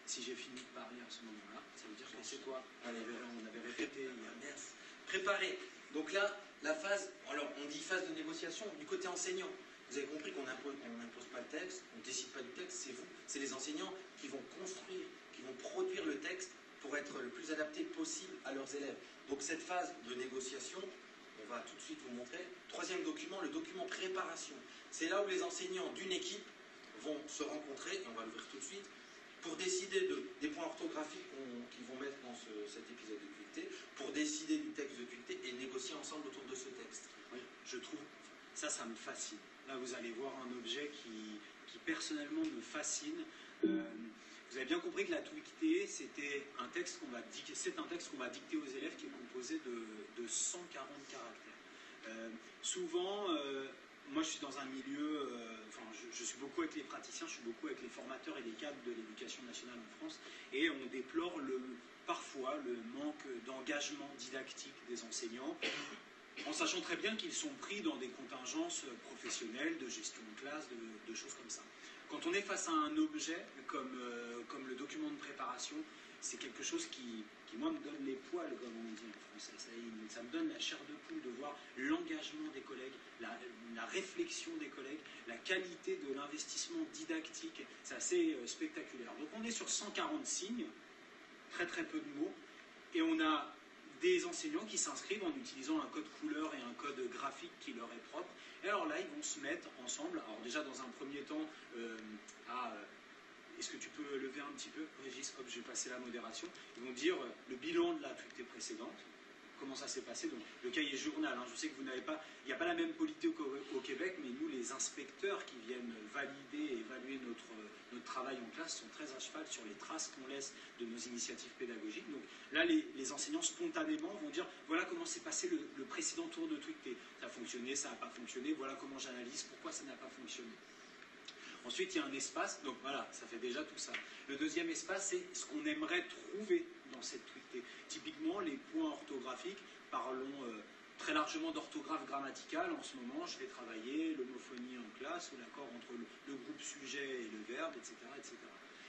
Si j'ai fini de parler à ce moment-là, ça veut dire que c'est quoi? On avait répété. Merci. Préparer. Donc là, la phase, alors on dit phase de négociation du côté enseignant. Vous avez compris qu'on n'impose pas le texte, on ne décide pas du texte, c'est vous, c'est les enseignants qui vont construire, qui vont produire le texte pour être le plus adapté possible à leurs élèves. Donc cette phase de négociation, on va tout de suite vous montrer. Troisième document, le document préparation. C'est là où les enseignants d'une équipe vont se rencontrer, et on va l'ouvrir tout de suite, pour décider des points orthographiques qu'ils vont mettre dans cet épisode de TUICT, pour décider du texte de TUICT et négocier ensemble autour de ce texte. Oui, je trouve, ça me fascine. Là, vous allez voir un objet qui personnellement me fascine. Vous avez bien compris que la TUICT, c'est un texte qu'on va dicter aux élèves qui est composé de 140 caractères. Souvent, moi je suis dans un milieu, je suis beaucoup avec les praticiens, je suis beaucoup avec les formateurs et les cadres de l'éducation nationale en France, et on déplore parfois le manque d'engagement didactique des enseignants, en sachant très bien qu'ils sont pris dans des contingences professionnelles, de gestion de classe, de choses comme ça. Quand on est face à un objet comme le document de préparation, c'est quelque chose qui, moi, me donne les poils, comme on dit en français. Ça me donne la chair de poule de voir l'engagement des collègues, la réflexion des collègues, la qualité de l'investissement didactique. C'est assez spectaculaire. Donc on est sur 140 signes, très très peu de mots, et on a des enseignants qui s'inscrivent en utilisant un code couleur et un code graphique qui leur est propre. Et alors là, ils vont se mettre ensemble, alors déjà dans un premier temps, est-ce que tu peux lever un petit peu, Régis? Hop, je vais passer la modération. Ils vont dire le bilan de la TUICT précédente, comment ça s'est passé. Donc le cahier journal, hein, je sais que vous n'avez pas, il n'y a pas la même politique au Québec, mais nous, les inspecteurs qui viennent valider et évaluer notre travail en classe sont très à cheval sur les traces qu'on laisse de nos initiatives pédagogiques. Donc là, les enseignants spontanément vont dire voilà comment s'est passé le précédent tour de TUICT. Ça a fonctionné, ça n'a pas fonctionné, voilà comment j'analyse, pourquoi ça n'a pas fonctionné. Ensuite, il y a un espace, donc voilà, ça fait déjà tout ça. Le deuxième espace, c'est ce qu'on aimerait trouver dans cette TUICT. Typiquement, les points orthographiques, parlons très largement d'orthographe grammaticale. En ce moment, je vais travailler l'homophonie en classe, ou l'accord entre le groupe sujet et le verbe, etc., etc.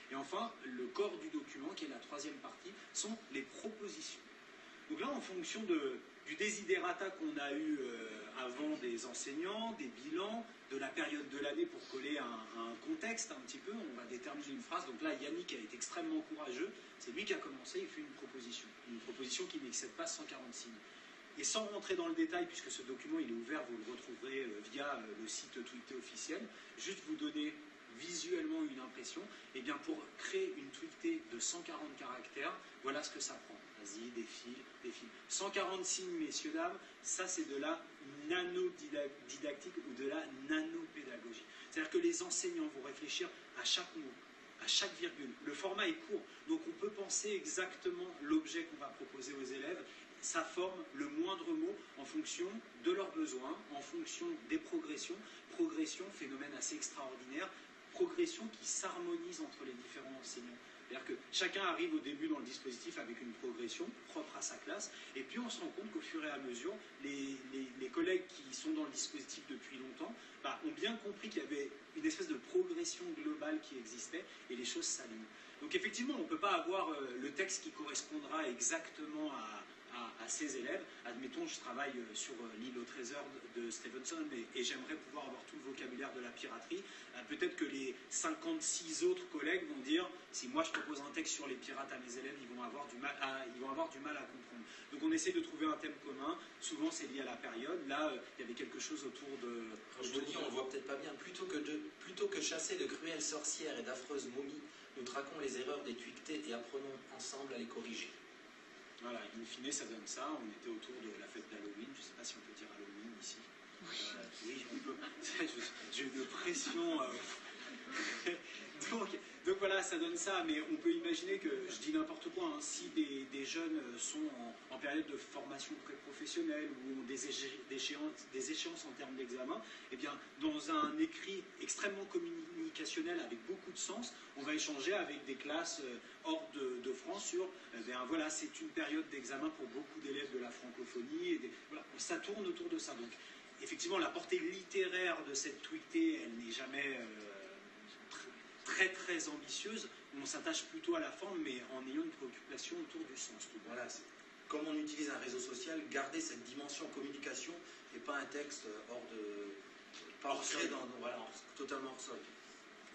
Et enfin, le corps du document, qui est la troisième partie, sont les propositions. Donc là, en fonction du desiderata qu'on a eu avant des enseignants, des bilans, de la période de l'année pour coller à un contexte un petit peu, on va déterminer une phrase. Donc là, Yannick a été extrêmement courageux, c'est lui qui a commencé, il fait une proposition qui n'excède pas 140 signes. Et sans rentrer dans le détail, puisque ce document il est ouvert, vous le retrouverez via le site TUICT officiel, juste vous donner visuellement une impression, et bien pour créer une TUICT de 140 caractères, voilà ce que ça prend. Vas-y, défile. 140 signes, messieurs, dames, ça c'est de la nano-didactique ou de la nano-pédagogie. C'est-à-dire que les enseignants vont réfléchir à chaque mot, à chaque virgule. Le format est court, donc on peut penser exactement l'objet qu'on va proposer aux élèves. Ça forme le moindre mot en fonction de leurs besoins, en fonction des progressions. Progression, phénomène assez extraordinaire, progression qui s'harmonise entre les différents enseignants. C'est-à-dire que chacun arrive au début dans le dispositif avec une progression propre à sa classe, et puis on se rend compte qu'au fur et à mesure, les collègues qui sont dans le dispositif depuis longtemps ont bien compris qu'il y avait une espèce de progression globale qui existait, et les choses s'alignent. Donc effectivement, on ne peut pas avoir le texte qui correspondra exactement à ses élèves. Admettons, je travaille sur l'île au trésor de Stevenson et j'aimerais pouvoir avoir tout le vocabulaire de la piraterie. Peut-être que les 56 autres collègues vont dire, si moi je propose un texte sur les pirates à mes élèves, ils vont avoir du mal à comprendre. Donc on essaie de trouver un thème commun. Souvent c'est lié à la période. Là, il y avait quelque chose autour de... Je vous dis, on ne voit peut-être pas bien. Plutôt que chasser de cruelles sorcières et d'affreuses momies, nous traquons les erreurs des TUICT et apprenons ensemble à les corriger. Voilà, in fine, ça donne ça. On était autour de la fête d'Halloween. Je ne sais pas si on peut dire Halloween ici. Oui, on peut. J'ai une pression. Donc voilà, ça donne ça, mais on peut imaginer que, je dis n'importe quoi, hein, si des jeunes sont en période de formation pré-professionnelle ou ont des échéances en termes d'examen, eh bien, dans un écrit extrêmement communicationnel avec beaucoup de sens, on va échanger avec des classes hors de France sur, voilà, c'est une période d'examen pour beaucoup d'élèves de la francophonie, et voilà, ça tourne autour de ça. Donc, effectivement, la portée littéraire de cette tweetée, elle n'est jamais très ambitieuse. On s'attache plutôt à la forme, mais en ayant une préoccupation autour du sens. Voilà, comme on utilise un réseau social, garder cette dimension communication et pas un texte hors sol, totalement hors sol.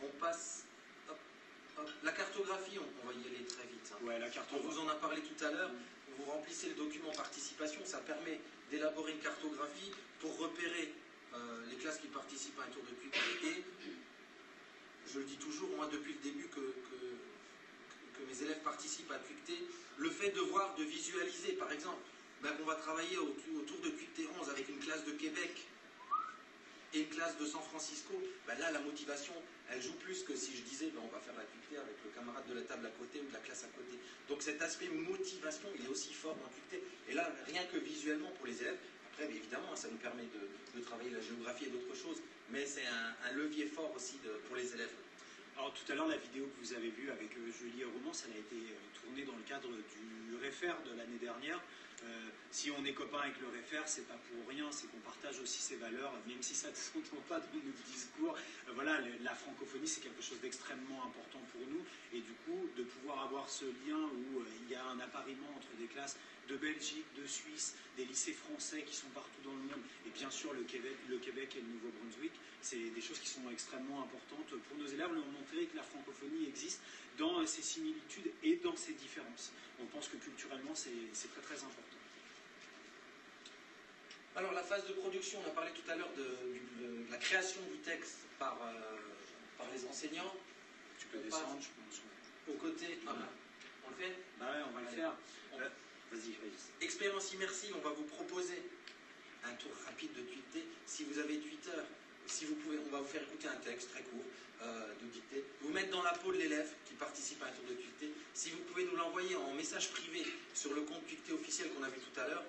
On passe. Hop. La cartographie, on va y aller très vite. Hein. Ouais, la cartographie. On vous en a parlé tout à l'heure. Vous remplissez le document participation, ça permet d'élaborer une cartographie pour repérer les classes qui participent à un tour de tweeté. Et je le dis toujours, moi depuis le début que mes élèves participent à tweeter, le fait de visualiser, par exemple, on va travailler autour de tweeté 11 avec une classe de Québec et une classe de San Francisco, là la motivation elle joue plus que si je disais on va faire la tweetée avec le camarade de la table à côté ou de la classe à côté. Donc cet aspect motivation il est aussi fort dans tweeté. Et là rien que visuellement pour les élèves, après évidemment ça nous permet de travailler la géographie et d'autres choses, mais c'est un levier fort aussi pour les élèves. Alors tout à l'heure, la vidéo que vous avez vue avec Julie et Romance, elle a été tournée dans le cadre du REFER de l'année dernière. Si on est copain avec le REFER, c'est pas pour rien, c'est qu'on partage aussi ses valeurs, même si ça ne s'entend pas dans notre discours. Voilà, la francophonie, c'est quelque chose d'extrêmement important pour nous. Et du coup, de pouvoir avoir ce lien où il y a un appariement entre des classes de Belgique, de Suisse, des lycées français qui sont partout dans le monde, et bien sûr le Québec et le Nouveau-Brunswick, c'est des choses qui sont extrêmement importantes pour nos élèves. On a montré que la francophonie existe dans ses similitudes et dans ses différences. On pense que culturellement, c'est très important. Alors la phase de production, on a parlé tout à l'heure de la création du texte par les enseignants. Tu peux descendre, je pense. Au côté... on le fait? Bah ouais, on va le faire. Vas-y. Expérience immersive, on va vous proposer un tour rapide de tweeté. Si vous avez Twitter, si vous pouvez, on va vous faire écouter un texte très court de dictée. Vous mettre dans la peau de l'élève qui participe à un tour de tweeté. Si vous pouvez nous l'envoyer en message privé sur le compte tweeté officiel qu'on a vu tout à l'heure,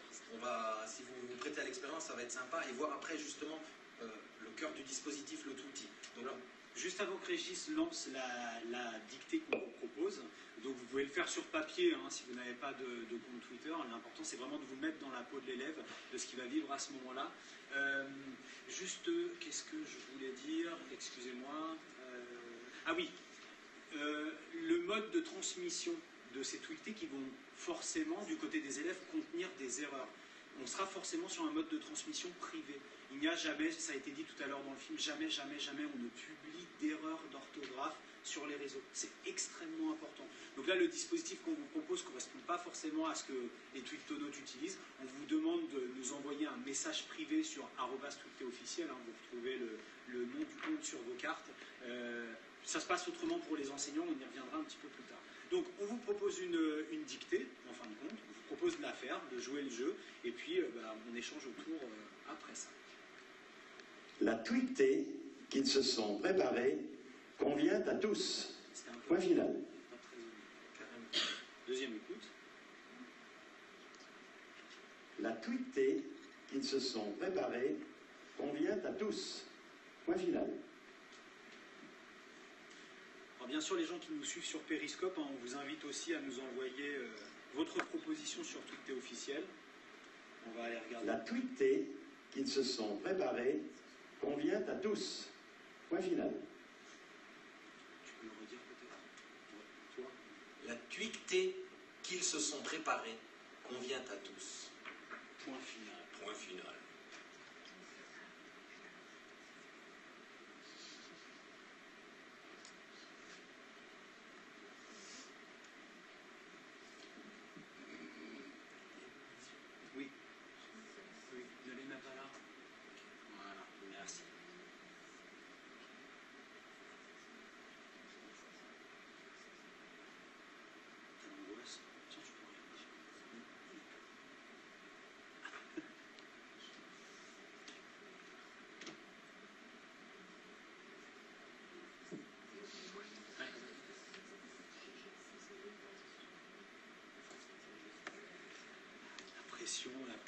si vous vous prêtez à l'expérience, ça va être sympa. Et voir après justement le cœur du dispositif, le tout-outil. Donc, juste avant que Régis lance la dictée qu'on vous propose, donc vous pouvez le faire sur papier si vous n'avez pas de compte Twitter. L'important c'est vraiment de vous mettre dans la peau de l'élève, de ce qu'il va vivre à ce moment-là. Qu'est-ce que je voulais dire? Excusez-moi. Ah oui, le mode de transmission de ces tweetés qui vont forcément, du côté des élèves, contenir des erreurs. On sera forcément sur un mode de transmission privé. Il n'y a jamais, ça a été dit tout à l'heure dans le film, jamais on ne publie d'erreurs d'orthographe sur les réseaux. C'est extrêmement important. Donc là, le dispositif qu'on vous propose ne correspond pas forcément à ce que les tweetonautes utilisent. On vous demande de nous envoyer un message privé sur @tweetéofficiel. Vous retrouvez le nom du compte sur vos cartes. Ça se passe autrement pour les enseignants, on y reviendra un petit peu plus tard. Donc on vous propose une dictée, en fin de compte, on vous propose de la faire, de jouer le jeu, et puis on échange autour après ça. La tweetée qu'ils se sont préparés convient à tous. Point final. Deuxième écoute. La tweetée qu'ils se sont préparés convient à tous. Point final. Alors bien sûr, les gens qui nous suivent sur Periscope, on vous invite aussi à nous envoyer votre proposition sur tweeté officiel. On va aller regarder. La tweetée qu'ils se sont préparés convient à tous. Point final. Tu peux le redire peut-être? Toi? La tweetée qu'ils se sont préparés convient à tous. Point final. Point final. Oui. Oui, ne les mets pas là. Voilà, merci. T'as l'angoisse. Tiens, tu peux regarder.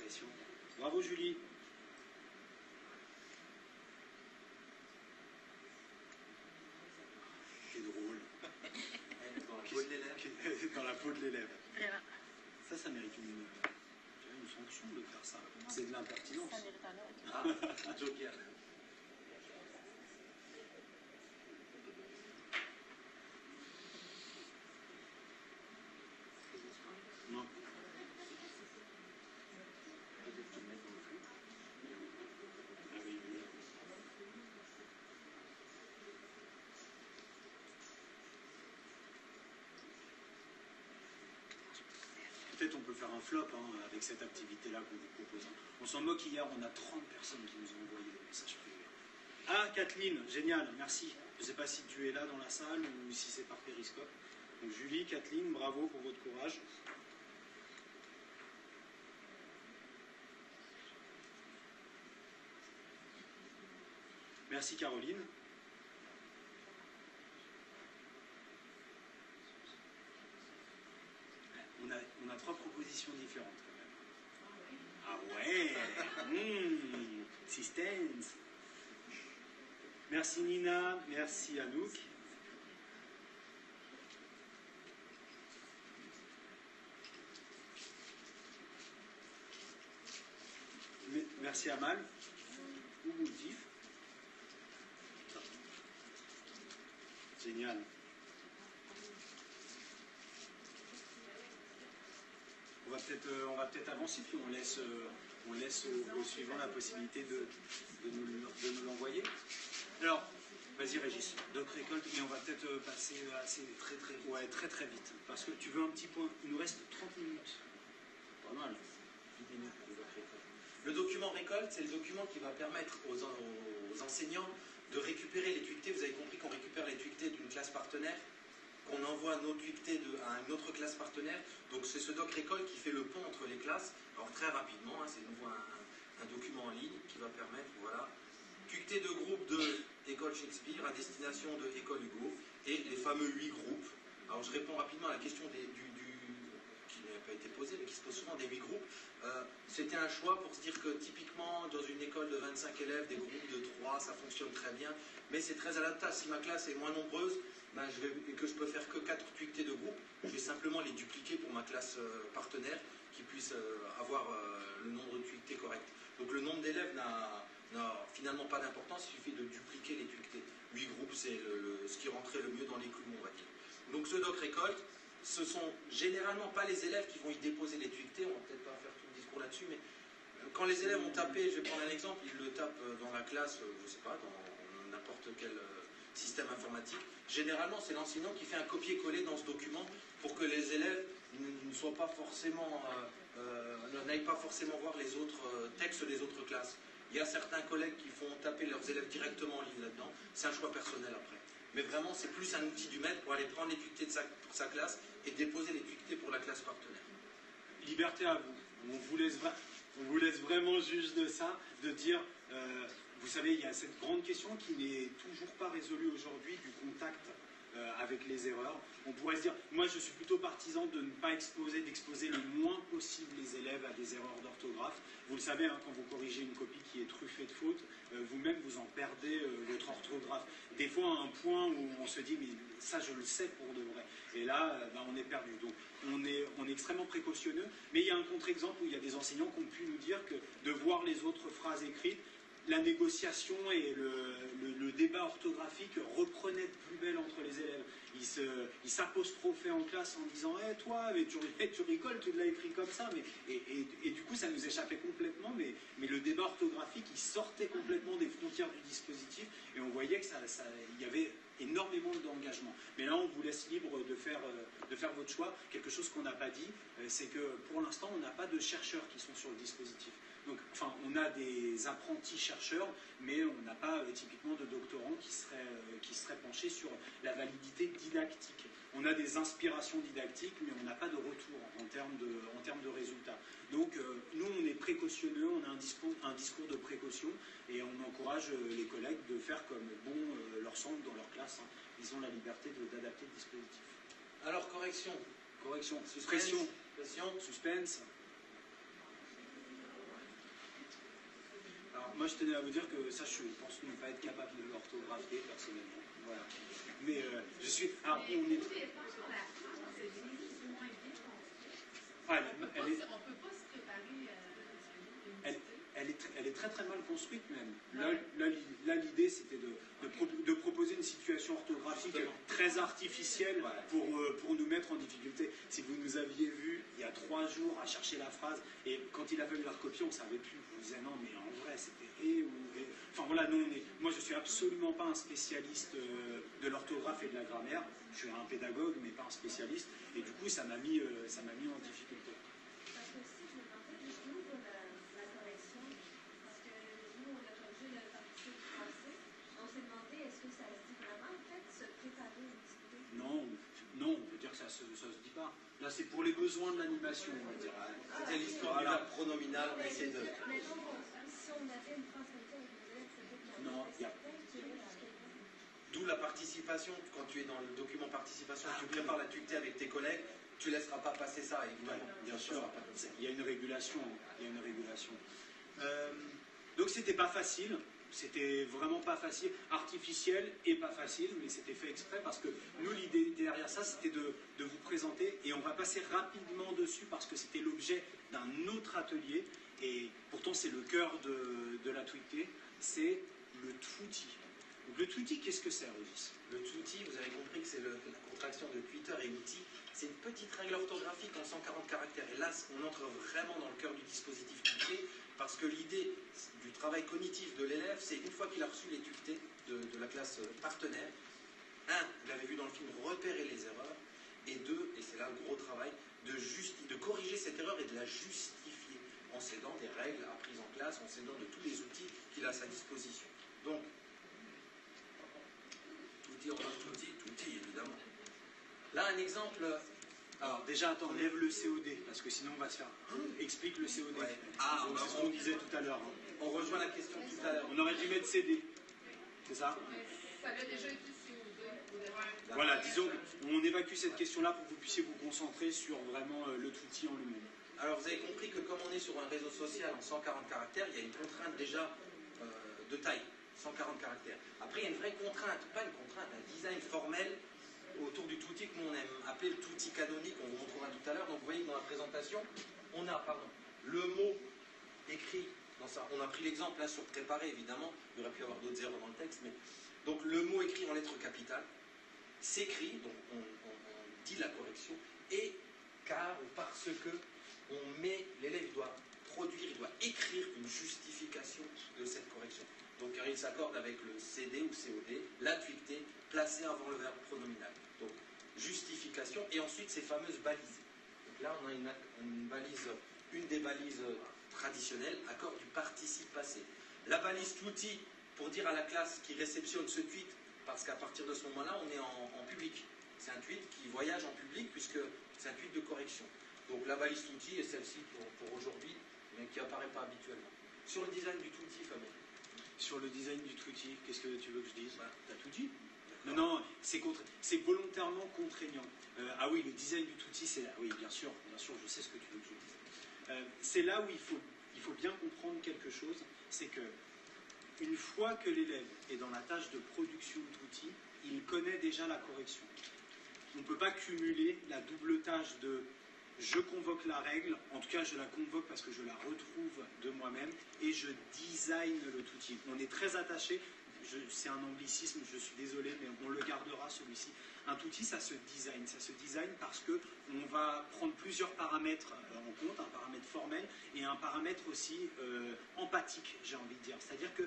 pression. Bravo Julie. C'est drôle. Dans la peau de l'élève. Dans la peau de l'élève. Ça mérite une sanction de faire ça. C'est de l'impertinence. Ça mérite un autre. Ah, un joker. Non. Ah oui, oui. Peut-être on peut faire un flop avec cette activité-là qu'on vous propose. On s'en moque, hier, on a 30 personnes qui nous ont envoyé des messages privés. Ah, Kathleen, génial, merci. Je ne sais pas si tu es là dans la salle ou si c'est par périscope. Donc Julie, Kathleen, bravo pour votre courage. Merci Caroline. On a 3 propositions différentes quand même. Ah ouais. Suspense. Merci Nina, merci Anouk. Merci Amal. Ou Moultif. Génial. On va peut-être avancer, puis on laisse au suivant la possibilité de nous l'envoyer. Alors, vas-y Régis, d'autres récoltes, mais on va peut-être passer très vite. Parce que tu veux un petit point, il nous reste 30 minutes. Pas mal. 10 minutes pour les autres récoltes. Le document récolte, c'est le document qui va permettre aux enseignants de récupérer les tuiletés. Vous avez compris qu'on récupère les tuiletés d'une classe partenaire, qu'on envoie nos tuiletés à une autre classe partenaire. Donc c'est ce doc récolte qui fait le pont entre les classes. Alors très rapidement, c'est de nouveau un document en ligne qui va permettre, voilà, tuiletés de groupe de École Shakespeare à destination de École Hugo et les fameux 8 groupes. Alors je réponds rapidement à la question qui n'a pas été posée, mais qui se pose souvent, des 8 groupes. C'était un choix pour se dire que typiquement dans une école de 25 élèves, des groupes de 3, ça fonctionne très bien, mais c'est très adaptable. Si ma classe est moins nombreuse, et que je peux faire que 4 tuiletés de groupe, je vais simplement les dupliquer pour ma classe partenaire qui puisse avoir le nombre de tuiletés correct. Donc le nombre d'élèves n'a finalement pas d'importance, il suffit de dupliquer les tuiletés. 8 groupes, c'est ce qui rentrait le mieux dans les clous, on va dire. Donc ce doc récolte, ce sont généralement pas les élèves qui vont y déposer les tuiletés, on va peut-être pas faire tout le discours là-dessus, mais quand les élèves ont tapé, je vais prendre un exemple, ils le tapent dans la classe, je sais pas, dans n'importe quel système informatique, généralement c'est l'enseignant qui fait un copier-coller dans ce document pour que les élèves ne soient pas forcément, n'aillent pas forcément voir les autres textes des autres classes. Il y a certains collègues qui font taper leurs élèves directement en ligne là-dedans, c'est un choix personnel après. Mais vraiment c'est plus un outil du maître pour aller prendre les tuiletés pour sa classe et déposer les tuiletés pour la classe partenaire. Liberté à vous. On vous laisse vraiment juge de ça, de dire, vous savez, il y a cette grande question qui n'est toujours pas résolue aujourd'hui du contact avec les erreurs. On pourrait se dire, moi je suis plutôt partisan de ne pas d'exposer le moins possible les élèves à des erreurs d'orthographe. Vous le savez, quand vous corrigez une copie qui est truffée de fautes, vous-même vous en perdez votre orthographe. Des fois à un point où on se dit, mais ça je le sais pour de vrai. Et là, on est perdu. Donc on est extrêmement précautionneux, mais il y a un contre-exemple où il y a des enseignants qui ont pu nous dire que de voir les autres phrases écrites, la négociation et le débat orthographique reprenaient de plus belle entre les élèves. Ils s'apostrophaient en classe en disant « toi, mais tu rigoles, tu l'as écrit comme ça ». Et du coup, ça nous échappait complètement, mais le débat orthographique, il sortait complètement des frontières du dispositif, et on voyait qu'il y avait énormément d'engagement. Mais là, on vous laisse libre de faire votre choix. Quelque chose qu'on n'a pas dit, c'est que pour l'instant, on n'a pas de chercheurs qui sont sur le dispositif. Donc, enfin, on a des apprentis chercheurs, mais on n'a pas typiquement de doctorants qui seraient penchés sur la validité didactique. On a des inspirations didactiques, mais on n'a pas de retour en termes de résultats. Donc, nous, on est précautionneux, on a un discours de précaution, et on encourage les collègues de faire comme bon leur semble dans leur classe. Ils ont la liberté d'adapter le dispositif. Alors, correction. Correction. Suspense. Pression. Suspense. moi, je tenais à vous dire que ça, je pense ne pas être capable de l'orthographier personnellement. Voilà. Mais je suis. Alors, on est. Ah, elle est. On peut pas se préparer Elle est très très mal construite même. Là, l'idée c'était de proposer une situation orthographique très artificielle pour nous mettre en difficulté. Si vous nous aviez vu il y a 3 jours à chercher la phrase, et quand il a fallu la recopier, on ne savait plus. Vous disiez non, mais en vrai c'était et ou et. Enfin voilà, moi je suis absolument pas un spécialiste de l'orthographe et de la grammaire. Je suis un pédagogue, mais pas un spécialiste. Et du coup, ça m'a mis en difficulté. Parce que si je me demandais jusqu'où va la correction, parce que nous, on a corrigé le participe français, on s'est demandé est-ce que ça se dit vraiment, en fait, se préparer à discuter? Non, on peut dire que ça se dit pas. Là, c'est pour les besoins de l'animation, on va dire. C'était l'histoire du verbe pronominal, on a essayé de... Mettons, si on avait une phrase comme ça avec les élèves, c'est Non, il y a... D'où la participation, quand tu es dans le document participation, tu prépares la tuctée avec tes collègues, tu ne laisseras pas passer ça, évidemment. Bien sûr, il y a une régulation. Donc c'était pas facile, c'était vraiment pas facile, artificiel et pas facile, mais c'était fait exprès parce que nous, l'idée derrière ça, c'était de vous présenter, et on va passer rapidement dessus parce que c'était l'objet d'un autre atelier, et pourtant c'est le cœur de la tuctée, c'est le twouti. Donc le twouti, qu'est-ce que c'est, Régis? Le twouti, vous avez compris que c'est la contraction de Twitter et outil. C'est une petite règle orthographique en 140 caractères. Et là, on entre vraiment dans le cœur du dispositif tucté, parce que l'idée du travail cognitif de l'élève, c'est une fois qu'il a reçu les tuctées de la classe partenaire, vous l'avez vu dans le film, repérer les erreurs, et 2, et c'est là le gros travail, de corriger cette erreur et de la justifier en s'aidant des règles apprises en classe, en s'aidant de tous les outils qu'il a à sa disposition. Donc, Twouti, évidemment. Là, un exemple. Alors, déjà, attends, lève le COD, parce que sinon on va se faire. Explique le COD. Ouais. C'est ce qu'on disait tout à l'heure. On rejoint la question tout à l'heure. On aurait dû mettre CD. C'est ça? Ça avait déjà été COD. Voilà, disons, on évacue cette question-là pour que vous puissiez vous concentrer sur vraiment le twouti en lui-même. Alors, vous avez compris que comme on est sur un réseau social en 140 caractères, il y a une contrainte déjà de taille. 140 caractères. Après, il y a une vraie contrainte, pas une contrainte, un design formel autour du twouti que nous on aime appeler le twouti canonique, on vous montrera tout à l'heure. Donc vous voyez que dans la présentation, on a le mot écrit dans ça. On a pris l'exemple sur préparer, évidemment, il aurait pu y avoir d'autres erreurs dans le texte, mais donc le mot écrit en lettres capitales s'écrit, donc on dit la correction, et car ou parce que l'élève doit produire, il doit écrire une justification de cette correction. Donc car il s'accorde avec le CD ou COD, la tuctée placée avant le verbe pronominal. Donc justification et ensuite ces fameuses balises. Donc là on a une des balises traditionnelles, accord du participe passé. La balise twouti pour dire à la classe qui réceptionne ce tweet, parce qu'à partir de ce moment-là on est en public. C'est un tweet qui voyage en public puisque c'est un tweet de correction. Donc la balise twouti est celle-ci pour aujourd'hui, mais qui n'apparaît pas habituellement. Sur le design du twouti, Fabien. Sur le design du twouti, qu'est-ce que tu veux que je dise? T'as tout dit. Non, c'est volontairement contraignant. Ah oui, le design du twouti, c'est là. Oui, bien sûr, je sais ce que tu veux que je dise. C'est là où il faut bien comprendre quelque chose, c'est que une fois que l'élève est dans la tâche de production de twouti, il connaît déjà la correction. On ne peut pas cumuler la double tâche de je convoque la règle, en tout cas je la convoque parce que je la retrouve de moi-même, et je design le twouti. On est très attaché, c'est un anglicisme, je suis désolé, mais on le gardera celui-ci. Un twouti, ça se design parce qu'on va prendre plusieurs paramètres en compte, un paramètre formel et un paramètre aussi empathique, j'ai envie de dire. C'est-à-dire que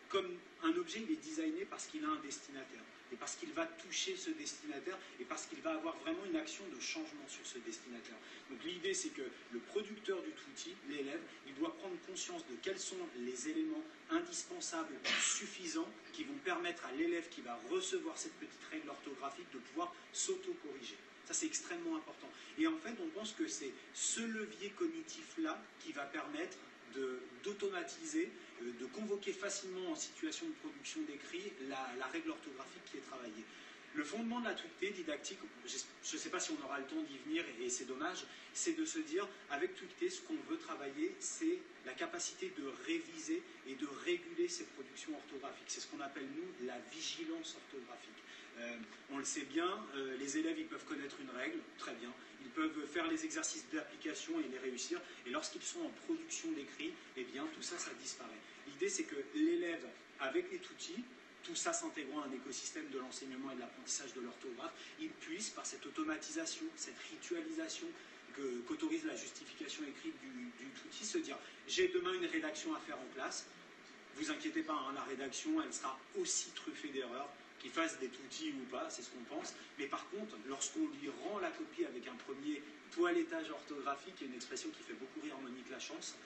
comme un objet, il est designé parce qu'il a un destinataire, et parce qu'il va toucher ce destinataire, et parce qu'il va avoir vraiment une action de changement sur ce destinataire. Donc l'idée, c'est que le producteur du twouti, l'élève, il doit prendre conscience de quels sont les éléments indispensables, suffisants, qui vont permettre à l'élève qui va recevoir cette petite règle orthographique de pouvoir s'auto-corriger. Ça, c'est extrêmement important. Et en fait, on pense que c'est ce levier cognitif-là qui va permettre d'automatiser, de convoquer facilement en situation de production d'écrit la règle orthographique qui est travaillée. Le fondement de la tweeté didactique, je ne sais pas si on aura le temps d'y venir et c'est dommage, c'est de se dire, avec tweeté, ce qu'on veut travailler, c'est la capacité de réviser et de réguler ses productions orthographiques. C'est ce qu'on appelle, nous, la vigilance orthographique. On le sait bien, les élèves, ils peuvent connaître une règle, très bien. Ils peuvent faire les exercices d'application et les réussir. Et lorsqu'ils sont en production d'écrit, eh bien, tout ça, ça disparaît. L'idée, c'est que l'élève, avec les outils, tout ça s'intégrant à un écosystème de l'enseignement et de l'apprentissage de l'orthographe, il puisse, par cette automatisation, cette ritualisation qu'autorise la justification écrite du outil, se dire « j'ai demain une rédaction à faire en classe ». Vous inquiétez pas, hein, la rédaction, elle sera aussi truffée d'erreurs, qu'il fasse des outils ou pas, c'est ce qu'on pense. Mais par contre, lorsqu'on lui rend la copie avec un premier toilettage orthographique, il y a une expression qui fait beaucoup rire Monique Lachance,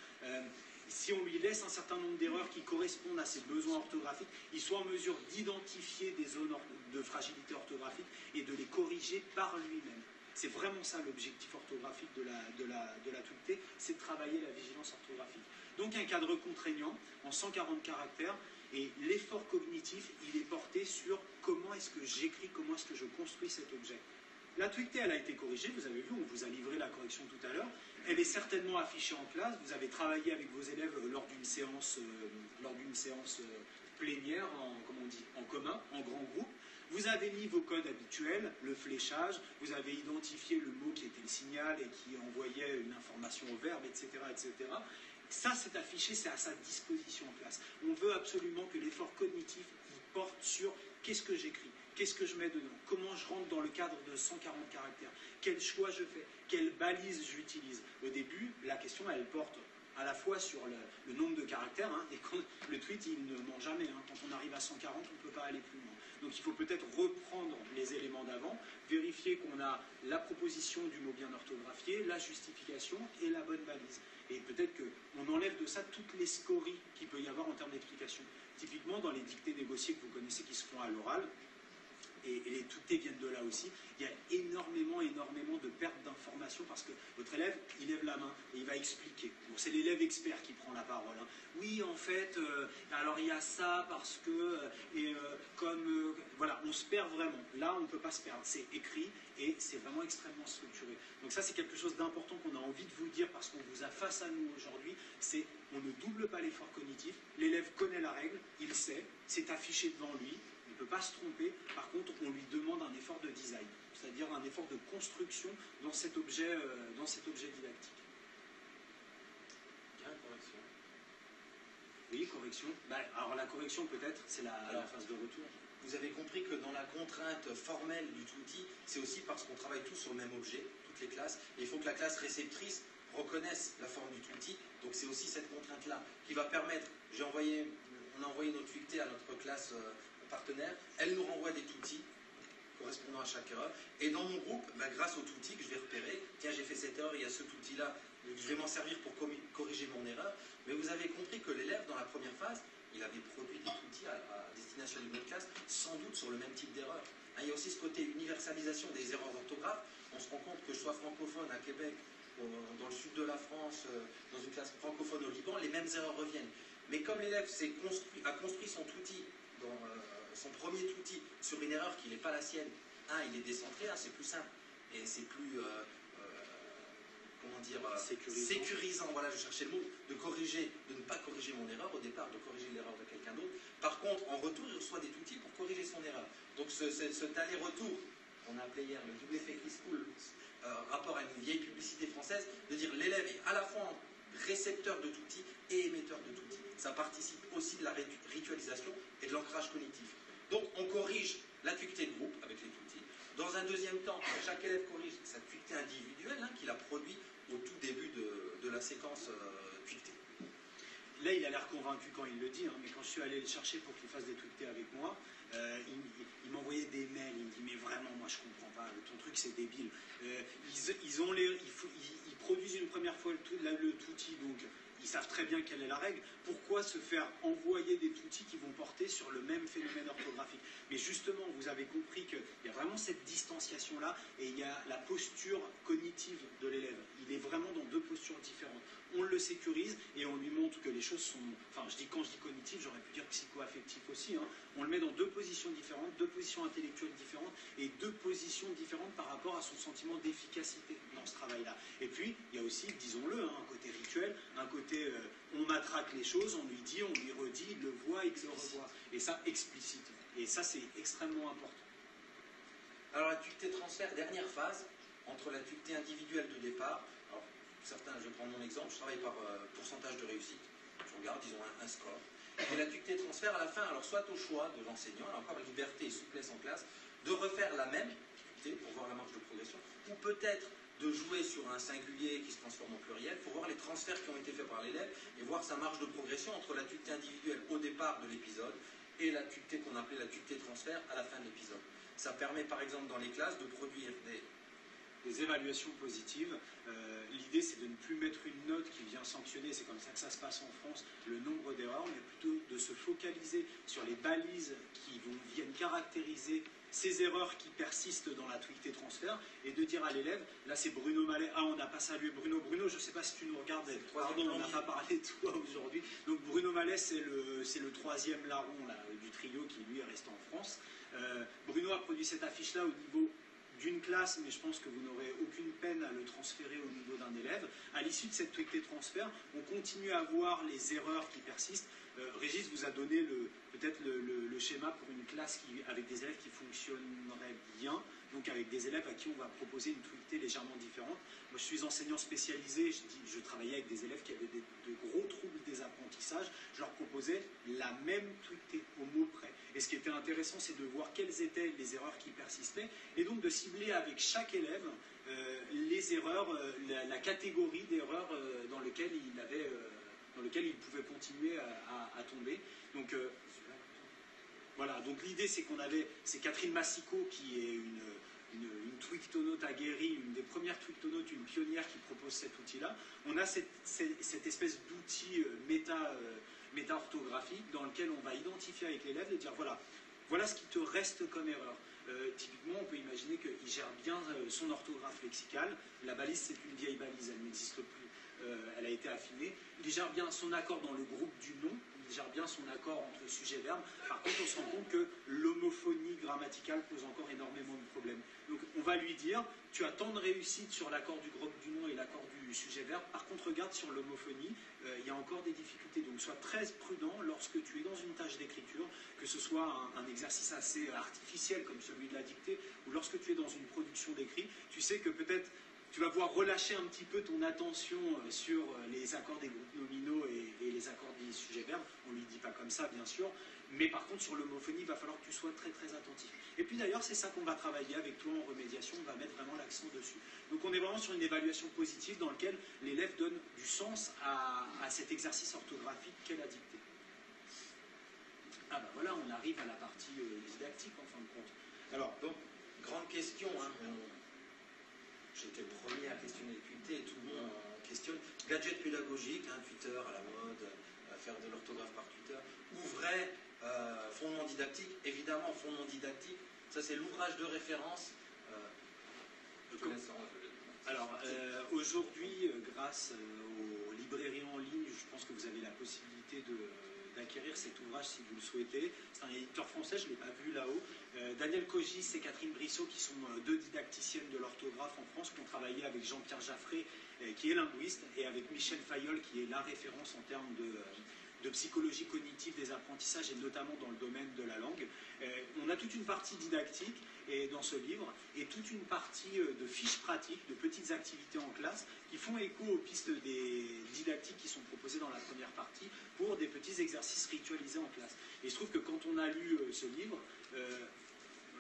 si on lui laisse un certain nombre d'erreurs qui correspondent à ses besoins orthographiques, il soit en mesure d'identifier des zones de fragilité orthographique et de les corriger par lui-même. C'est vraiment ça l'objectif orthographique de la tweeté, c'est de travailler la vigilance orthographique. Donc un cadre contraignant en 140 caractères, et l'effort cognitif, il est porté sur comment est-ce que j'écris, comment est-ce que je construis cet objet. La tweeté, elle a été corrigée, vous avez vu, on vous a livré la correction tout à l'heure. Elle est certainement affichée en classe, vous avez travaillé avec vos élèves lors d'une séance plénière, en commun, en grand groupe. Vous avez mis vos codes habituels, le fléchage, vous avez identifié le mot qui était le signal et qui envoyait une information au verbe, etc. etc. Ça, c'est affiché, c'est à sa disposition en classe. On veut absolument que l'effort cognitif il porte sur qu'est-ce que j'écris, qu'est-ce que je mets dedans, comment je rentre dans le cadre de 140 caractères, quel choix je fais, quelle balise j'utilise. Au début, la question, elle porte à la fois sur le nombre de caractères, hein, et quand le tweet, il ne ment jamais. Hein. Quand on arrive à 140, on ne peut pas aller plus loin. Donc il faut peut-être reprendre les éléments d'avant, vérifier qu'on a la proposition du mot bien orthographié, la justification et la bonne balise. Et peut-être qu'on enlève de ça toutes les scories qu'il peut y avoir en termes d'explication. Typiquement, dans les dictées négociées que vous connaissez qui se font à l'oral, et les tweetés viennent de là aussi, il y a énormément de pertes d'informations parce que votre élève, il lève la main et il va expliquer. Bon, c'est l'élève expert qui prend la parole. Hein. Oui, en fait, alors il y a ça parce que, voilà, on se perd vraiment. Là, on ne peut pas se perdre. C'est écrit et c'est vraiment extrêmement structuré. Donc ça, c'est quelque chose d'important qu'on a envie de vous dire parce qu'on vous a face à nous aujourd'hui, c'est on ne double pas l'effort cognitif. L'élève connaît la règle, il sait, c'est affiché devant lui. Il ne peut pas se tromper, par contre on lui demande un effort de design, c'est-à-dire un effort de construction dans cet objet didactique. Bien, correction. Oui, correction. Alors la correction peut-être, c'est la phase de retour. Vous avez compris que dans la contrainte formelle du outil, c'est aussi parce qu'on travaille tous sur le même objet, toutes les classes, et il faut que la classe réceptrice reconnaisse la forme du outil, donc c'est aussi cette contrainte-là qui va permettre, on a envoyé notre tweeté à notre classe partenaire, elle nous renvoie des outils correspondant à chaque erreur. Et dans mon groupe, grâce au outil que je vais repérer, tiens, j'ai fait cette erreur, il y a ce outil-là, je vais m'en servir pour corriger mon erreur. Mais vous avez compris que l'élève, dans la première phase, il avait produit des outils à destination d'une autre classe, sans doute sur le même type d'erreur. Il y a aussi ce côté universalisation des erreurs d'orthographe. On se rend compte que je sois francophone à Québec, dans le sud de la France, dans une classe francophone au Liban, les mêmes erreurs reviennent. Mais comme l'élève a construit son outil son premier outil sur une erreur qui n'est pas la sienne, il est décentré, c'est plus simple et c'est plus sécurisant, voilà, je cherchais le mot, de ne pas corriger mon erreur au départ, de corriger l'erreur de quelqu'un d'autre. Par contre, en retour, il reçoit des outils pour corriger son erreur. Donc cet aller-retour, qu'on a appelé hier le double effet Chris Pool, rapport à une vieille publicité française, de dire l'élève est à la fois récepteur de outils et émetteur de outils. Ça participe aussi de la ritualisation et de l'ancrage cognitif. Donc on corrige la tweeté de groupe avec les outils. Dans un deuxième temps, chaque élève corrige sa tweeté individuelle qu'il a produit au tout début de la séquence tweeté. Là, il a l'air convaincu quand il le dit, mais quand je suis allé le chercher pour qu'il fasse des tweetés avec moi, il m'envoyait des mails, il me dit mais vraiment moi je comprends pas, ton truc c'est débile. Ils produisent une première fois le outil, donc ils savent très bien quelle est la règle. Pourquoi se faire envoyer des outils qui vont porter sur le même phénomène orthographique? Mais justement, vous avez compris qu'il y a vraiment cette distanciation-là et il y a la posture cognitive de l'élève. Il est vraiment dans deux postures différentes. On le sécurise et on lui montre que les choses sont... Enfin, quand je dis cognitif, j'aurais pu dire psycho-affectif aussi. Hein. On le met dans deux positions différentes, deux positions intellectuelles différentes et deux positions différentes par rapport à son sentiment d'efficacité dans ce travail-là. Et puis, il y a aussi, disons-le, hein, un côté rituel, un côté on matraque les choses, on lui dit, on lui redit, il le voit, il le revoit. Et ça, explicite. Et ça, c'est extrêmement important. Alors, la tuilité transfert, dernière phase, entre la tuilité individuelle de départ. Alors, certains, je vais prendre mon exemple, je travaille par pourcentage de réussite. Je regarde, disons, un score. Et la tuilité transfert, à la fin, alors soit au choix de l'enseignant, là encore liberté et souplesse en classe, de refaire la même tuilité pour voir la marge de progression, ou peut-être de jouer sur un singulier qui se transforme en pluriel pour voir les transferts qui ont été faits par l'élève et voir sa marge de progression entre la tuilité individuelle au départ de l'épisode et la tuilité qu'on appelait la tuilité transfert à la fin de l'épisode. Ça permet par exemple dans les classes de produire des évaluations positives. L'idée, c'est de ne plus mettre une note qui vient sanctionner, c'est comme ça que ça se passe en France, le nombre d'erreurs, mais plutôt de se focaliser sur les balises qui viennent caractériser ces erreurs qui persistent dans la tuilité transfert et de dire à l'élève, là c'est Bruno Mallet, ah on n'a pas salué Bruno, je ne sais pas si tu nous regardes, pardon on n'a pas parlé de toi aujourd'hui, donc Bruno Mallet c'est le troisième larron là, du trio qui lui est resté en France. Bruno a produit cette affiche là au niveau d'une classe, mais je pense que vous n'aurez aucune peine à le transférer au niveau d'un élève. À l'issue de cette tuilité transfert, on continue à voir les erreurs qui persistent. Régis vous a donné peut-être le schéma pour une classe avec des élèves qui fonctionneraient bien, donc avec des élèves à qui on va proposer une tuilité légèrement différente. Moi, je suis enseignant spécialisé, je travaillais avec des élèves qui avaient de gros troubles des apprentissages. Je leur proposais la même tuilité au mot près. Et ce qui était intéressant, c'est de voir quelles étaient les erreurs qui persistaient, et donc de cibler avec chaque élève les erreurs, la catégorie d'erreurs dans lequel il pouvait continuer à tomber. Donc voilà, donc l'idée c'est Catherine Massico qui est une twictonaute aguerrie, une des premières twictonautes, une pionnière qui propose cet outil-là. On a cette espèce d'outil méta-orthographique dans lequel on va identifier avec l'élève et dire voilà ce qui te reste comme erreur. Typiquement, on peut imaginer qu'il gère bien son orthographe lexicale. La balise, c'est une vieille balise, elle n'existe plus, elle a été affinée. Il gère bien son accord dans le groupe du nom, il gère bien son accord entre sujet et verbe. Par contre, on se rend compte que l'homophonie grammaticale pose encore énormément de problèmes. Donc, on va lui dire, tu as tant de réussite sur l'accord du groupe du nom et l'accord du sujet-verbe. Par contre, regarde sur l'homophonie, il y a encore des difficultés. Donc, sois très prudent lorsque tu es dans une tâche d'écriture, que ce soit un exercice assez artificiel comme celui de la dictée, ou lorsque tu es dans une production d'écrit, tu sais que peut-être tu vas pouvoir relâcher un petit peu ton attention sur les accords des groupes nominaux et les accords des sujets-verbes. On ne lui dit pas comme ça, bien sûr. Mais par contre, sur l'homophonie, il va falloir que tu sois très très attentif. Et puis d'ailleurs, c'est ça qu'on va travailler avec toi en remédiation. On va mettre vraiment l'accent dessus. Donc on est vraiment sur une évaluation positive dans laquelle l'élève donne du sens à cet exercice orthographique qu'elle a dicté. Ah ben voilà, on arrive à la partie didactique en fin de compte. Alors, donc, grande question, hein. J'étais le premier à questionner les tuiletés et tout le monde en questionne. Gadget pédagogique, hein, Twitter à la mode, faire de l'orthographe par Twitter. Ou vrai fondement didactique, évidemment, fondement didactique, ça c'est l'ouvrage de référence. Alors, aujourd'hui, grâce aux librairies en ligne, je pense que vous avez la possibilité d'acquérir cet ouvrage si vous le souhaitez. C'est un éditeur français, je ne l'ai pas vu là-haut. Daniel Cogis et Catherine Brissot, qui sont deux didacticiennes de l'orthographe en France, qui ont travaillé avec Jean-Pierre Jaffré, qui est linguiste, et avec Michel Fayol, qui est la référence en termes de psychologie cognitive des apprentissages, et notamment dans le domaine de la langue. On a toute une partie didactique dans ce livre, et toute une partie de fiches pratiques, de petites activités en classe, qui font écho aux pistes des didactiques qui sont proposées dans la première partie, pour des petits exercices ritualisés en classe. Et il se trouve que quand on a lu ce livre,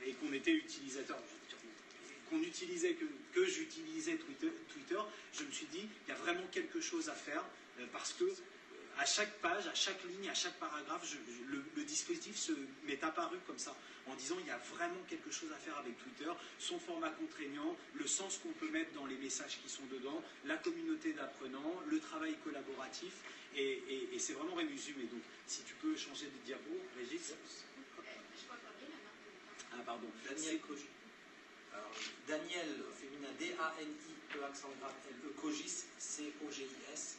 et qu'on était utilisateur, qu'on utilisait, que j'utilisais Twitter, je me suis dit, il y a vraiment quelque chose à faire, parce que à chaque page, à chaque ligne, à chaque paragraphe, le dispositif m'est apparu comme ça, en disant il y a vraiment quelque chose à faire avec Twitter, son format contraignant, le sens qu'on peut mettre dans les messages qui sont dedans, la communauté d'apprenants, le travail collaboratif, et c'est vraiment résumé. Donc si tu peux changer de diapo, Régis. Ah pardon. Daniel Cogis. Alors, Daniel, féminin D-A-N-I-E, accent grave L-E, Cogis, C-O-G-I-S.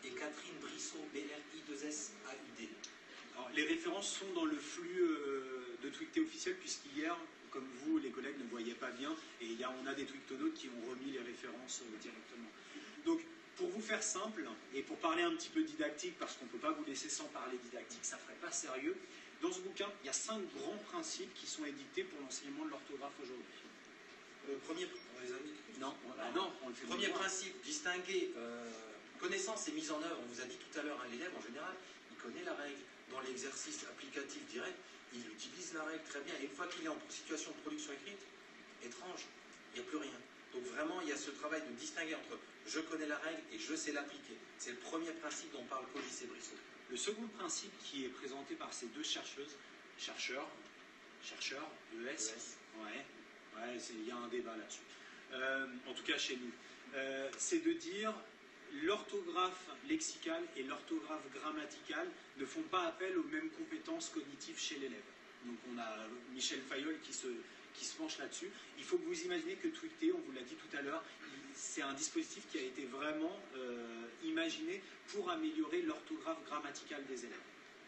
Et Catherine Brissot, B-R-I-2-S-A-U-D. Alors, les références sont dans le flux de Tweeté officiel, puisqu'hier, comme vous, les collègues ne voyaient pas bien, et on a des tweetonautes qui ont remis les références directement. Donc, pour vous faire simple, et pour parler un petit peu didactique, parce qu'on ne peut pas vous laisser sans parler didactique, ça ne ferait pas sérieux, dans ce bouquin, il y a 5 grands principes qui sont édictés pour l'enseignement de l'orthographe aujourd'hui. Premier, on les a mis. Non, on le fait. Premier principe, distinguer connaissance et mise en œuvre. On vous a dit tout à l'heure, l'élève en général, il connaît la règle. Dans l'exercice applicatif direct, il utilise la règle très bien. Et une fois qu'il est en situation de production écrite, étrange, il n'y a plus rien. Donc vraiment, il y a ce travail de distinguer entre je connais la règle et je sais l'appliquer. C'est le premier principe dont parle Cogis et Brissot. Le second principe qui est présenté par ces deux chercheurs, ES, ouais, il y a un débat là-dessus, en tout cas chez nous, c'est de dire l'orthographe lexicale et l'orthographe grammaticale ne font pas appel aux mêmes compétences cognitives chez l'élève. Donc on a Michel Fayol qui se penche là-dessus. Il faut que vous imaginez que Tweeté, on vous l'a dit tout à l'heure, c'est un dispositif qui a été vraiment imaginé pour améliorer l'orthographe grammaticale des élèves,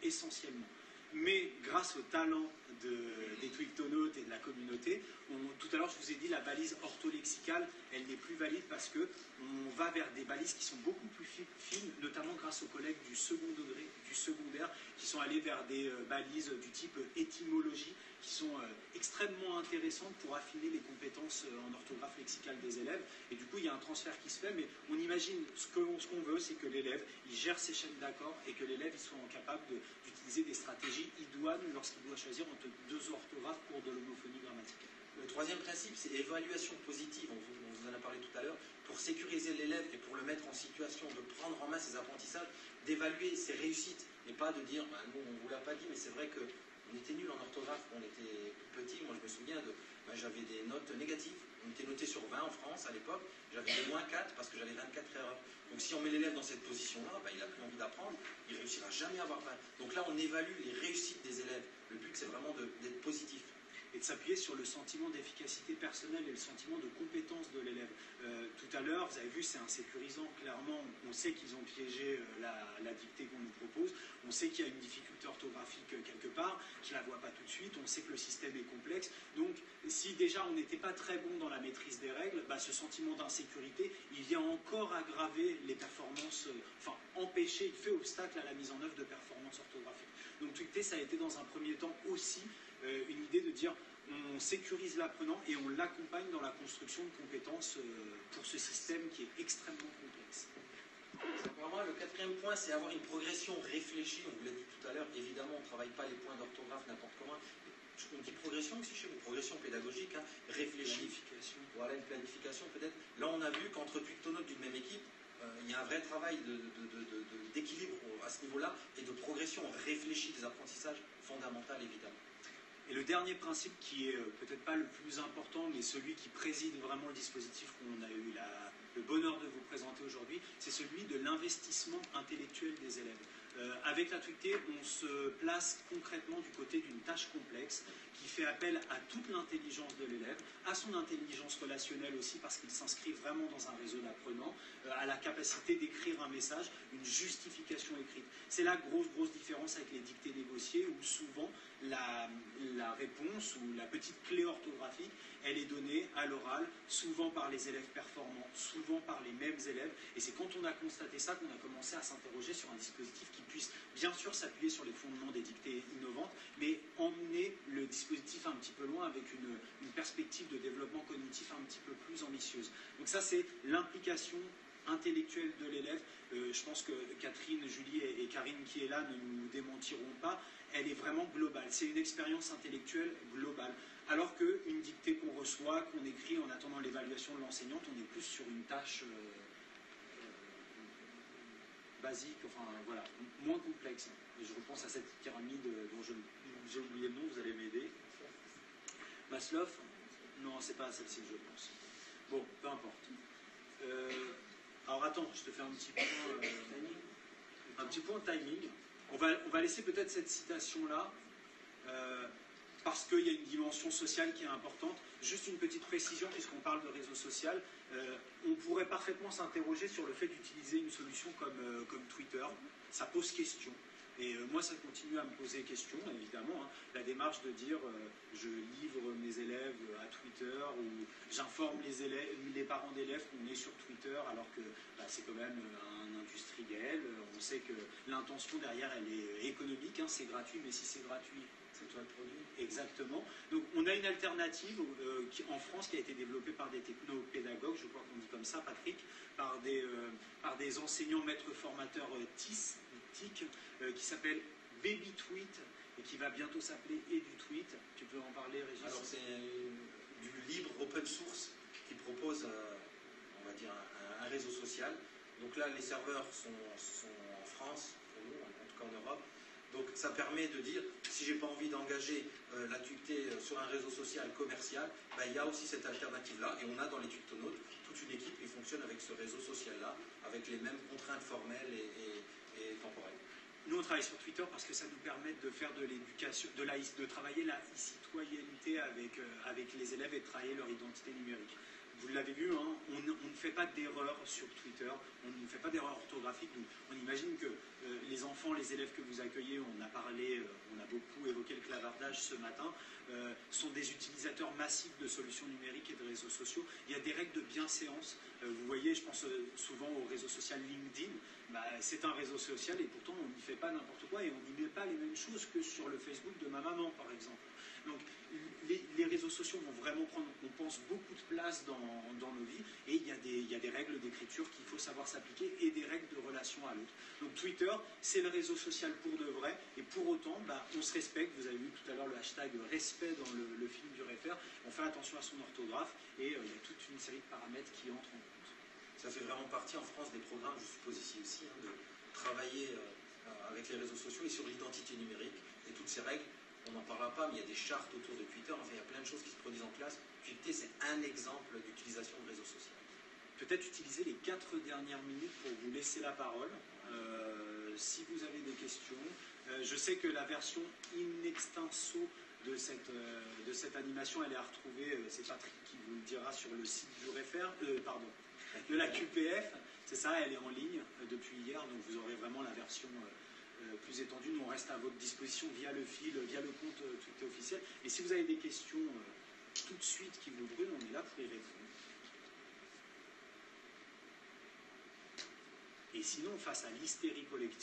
essentiellement. Mais grâce au talent des tweetonautes et de la communauté, tout à l'heure je vous ai dit la balise ortholexicale, elle n'est plus valide parce qu'on va vers des balises qui sont beaucoup plus fines, notamment grâce aux collègues du second degré, du secondaire, qui sont allés vers des balises du type étymologie, qui sont extrêmement intéressantes pour affiner les compétences en orthographe lexicale des élèves. Et du coup, il y a un transfert qui se fait, mais on imagine ce qu'on veut, c'est que l'élève, il gère ses chaînes d'accords et que l'élève soit capable d'utiliser des stratégies idoines lorsqu'il doit choisir entre deux orthographes pour de l'homophonie grammaticale. Le troisième principe, c'est évaluation positive. On vous en a parlé tout à l'heure. Pour sécuriser l'élève et pour le mettre en situation de prendre en main ses apprentissages, d'évaluer ses réussites et pas de dire nous, on ne vous l'a pas dit, mais c'est vrai qu'on était nul en orthographe, on était tout petit. Moi, je me souviens j'avais des notes négatives. On était noté sur 20 en France à l'époque. J'avais des moins 4 parce que j'avais 24 erreurs. Donc, si on met l'élève dans cette position-là, il n'a plus envie d'apprendre, il ne réussira jamais à avoir 20. Donc là, on évalue les réussites des élèves. Le but, c'est vraiment d'être positif. Et de s'appuyer sur le sentiment d'efficacité personnelle et le sentiment de compétence de l'élève. Tout à l'heure, vous avez vu, c'est insécurisant, clairement. On sait qu'ils ont piégé la dictée qu'on nous propose. On sait qu'il y a une difficulté orthographique quelque part. Je ne la vois pas tout de suite. On sait que le système est complexe. Donc, si déjà on n'était pas très bon dans la maîtrise des règles, ce sentiment d'insécurité, il vient encore aggraver les performances, empêcher, il fait obstacle à la mise en œuvre de performances orthographiques. Donc, Tweeté, ça a été dans un premier temps aussi une idée de dire on sécurise l'apprenant et on l'accompagne dans la construction de compétences pour ce système qui est extrêmement complexe. Pour moi, le quatrième point, c'est avoir une progression réfléchie. On vous l'a dit tout à l'heure, évidemment, on ne travaille pas les points d'orthographe n'importe comment. On dit progression aussi chez vous, progression pédagogique, réfléchie. Planification. Voilà, une planification peut-être. Là, on a vu qu'entre tweetonautes d'une même équipe, il y a un vrai travail d'équilibre à ce niveau-là et de progression réfléchie des apprentissages fondamentaux, évidemment. Et le dernier principe qui est peut-être pas le plus important, mais celui qui préside vraiment le dispositif qu'on a eu le bonheur de vous présenter aujourd'hui, c'est celui de l'investissement intellectuel des élèves. Avec la Tweeté, on se place concrètement du côté d'une tâche complexe qui fait appel à toute l'intelligence de l'élève, à son intelligence relationnelle aussi, parce qu'il s'inscrit vraiment dans un réseau d'apprenants, à la capacité d'écrire un message, une justification écrite. C'est la grosse différence avec les dictées négociées, où souvent la réponse ou la petite clé orthographique, elle est donnée à l'oral, souvent par les élèves performants, souvent par les mêmes élèves. Et c'est quand on a constaté ça qu'on a commencé à s'interroger sur un dispositif qui puisse bien sûr s'appuyer sur les fondements des dictées innovantes, mais emmener le dispositif un petit peu loin avec une perspective de développement cognitif un petit peu plus ambitieuse. Donc ça, c'est l'implication intellectuelle de l'élève. Je pense que Catherine, Julie et Karine qui est là ne nous démentiront pas. Elle est vraiment globale. C'est une expérience intellectuelle globale. Alors qu'une dictée qu'on reçoit, qu'on écrit en attendant l'évaluation de l'enseignante, on est plus sur une tâche basique, enfin voilà, moins complexe. Et je repense à cette pyramide dont j'ai oublié le nom, vous allez m'aider. Maslow, non, c'est pas celle-ci que je pense. Bon, peu importe. Alors attends, je te fais un petit point timing. On va laisser peut-être cette citation-là, parce qu'il y a une dimension sociale qui est importante. Juste une petite précision, puisqu'on parle de réseau social, on pourrait parfaitement s'interroger sur le fait d'utiliser une solution comme Twitter. Ça pose question. Et moi, ça continue à me poser question, évidemment. Hein. La démarche de dire je livre mes élèves à Twitter ou j'informe les parents d'élèves qu'on est sur Twitter alors que c'est quand même un industriel. On sait que l'intention derrière, elle est économique. Hein. C'est gratuit, mais si c'est gratuit, c'est toi le produit. Exactement. Donc, on a une alternative en France qui a été développée par des technopédagogues, je crois qu'on dit comme ça, Patrick, par des enseignants maîtres formateurs TIC, qui s'appelle BabyTweet et qui va bientôt s'appeler EduTweet. Tu peux en parler, Régis? Alors c'est du libre open source qui propose, on va dire, un réseau social. Donc là, les serveurs sont en France, pour nous, en tout cas en Europe. Donc ça permet de dire, si j'ai pas envie d'engager la tuité sur un réseau social commercial, il y a aussi cette alternative-là. Et on a dans les tuitonautes toute une équipe qui fonctionne avec ce réseau social-là, avec les mêmes contraintes formelles et temporelles. Nous, on travaille sur Twitter parce que ça nous permet de faire de l'éducation, de travailler la citoyenneté avec les élèves et de travailler leur identité numérique. Vous l'avez vu, hein, on ne fait pas d'erreur sur Twitter, on ne fait pas d'erreur orthographique. On imagine que les enfants, les élèves que vous accueillez, on a beaucoup évoqué le clavardage ce matin, sont des utilisateurs massifs de solutions numériques et de réseaux sociaux. Il y a des règles de bienséance. Vous voyez, je pense souvent au réseau social LinkedIn. C'est un réseau social et pourtant on n'y fait pas n'importe quoi et on n'y met pas les mêmes choses que sur le Facebook de ma maman, par exemple. Donc les réseaux sociaux vont vraiment prendre, on pense, beaucoup de place dans nos vies et il y a des règles d'écriture qu'il faut savoir s'appliquer et des règles de relation à l'autre. Donc Twitter, c'est le réseau social pour de vrai et pour autant, on se respecte. Vous avez vu tout à l'heure le hashtag respect dans le film du référent. On fait attention à son orthographe et il y a toute une série de paramètres qui entrent en compte. Ça fait vraiment partie en France des programmes, je suppose ici aussi, de travailler avec les réseaux sociaux et sur l'identité numérique et toutes ces règles. On n'en parlera pas, mais il y a des chartes autour de Twitter. Enfin, il y a plein de choses qui se produisent en classe. Twitter, c'est un exemple d'utilisation de réseaux sociaux. Peut-être utiliser les 4 dernières minutes pour vous laisser la parole. Si vous avez des questions. Je sais que la version in extenso de cette animation, elle est à retrouver, c'est Patrick qui vous le dira, sur le site du de la QPF. C'est ça, elle est en ligne depuis hier, donc vous aurez vraiment la version plus étendue. Nous, on reste à votre disposition via le fil, via le compte Twitter officiel. Et si vous avez des questions tout de suite qui vous brûlent, on est là pour y répondre. Et sinon, face à l'hystérie collective,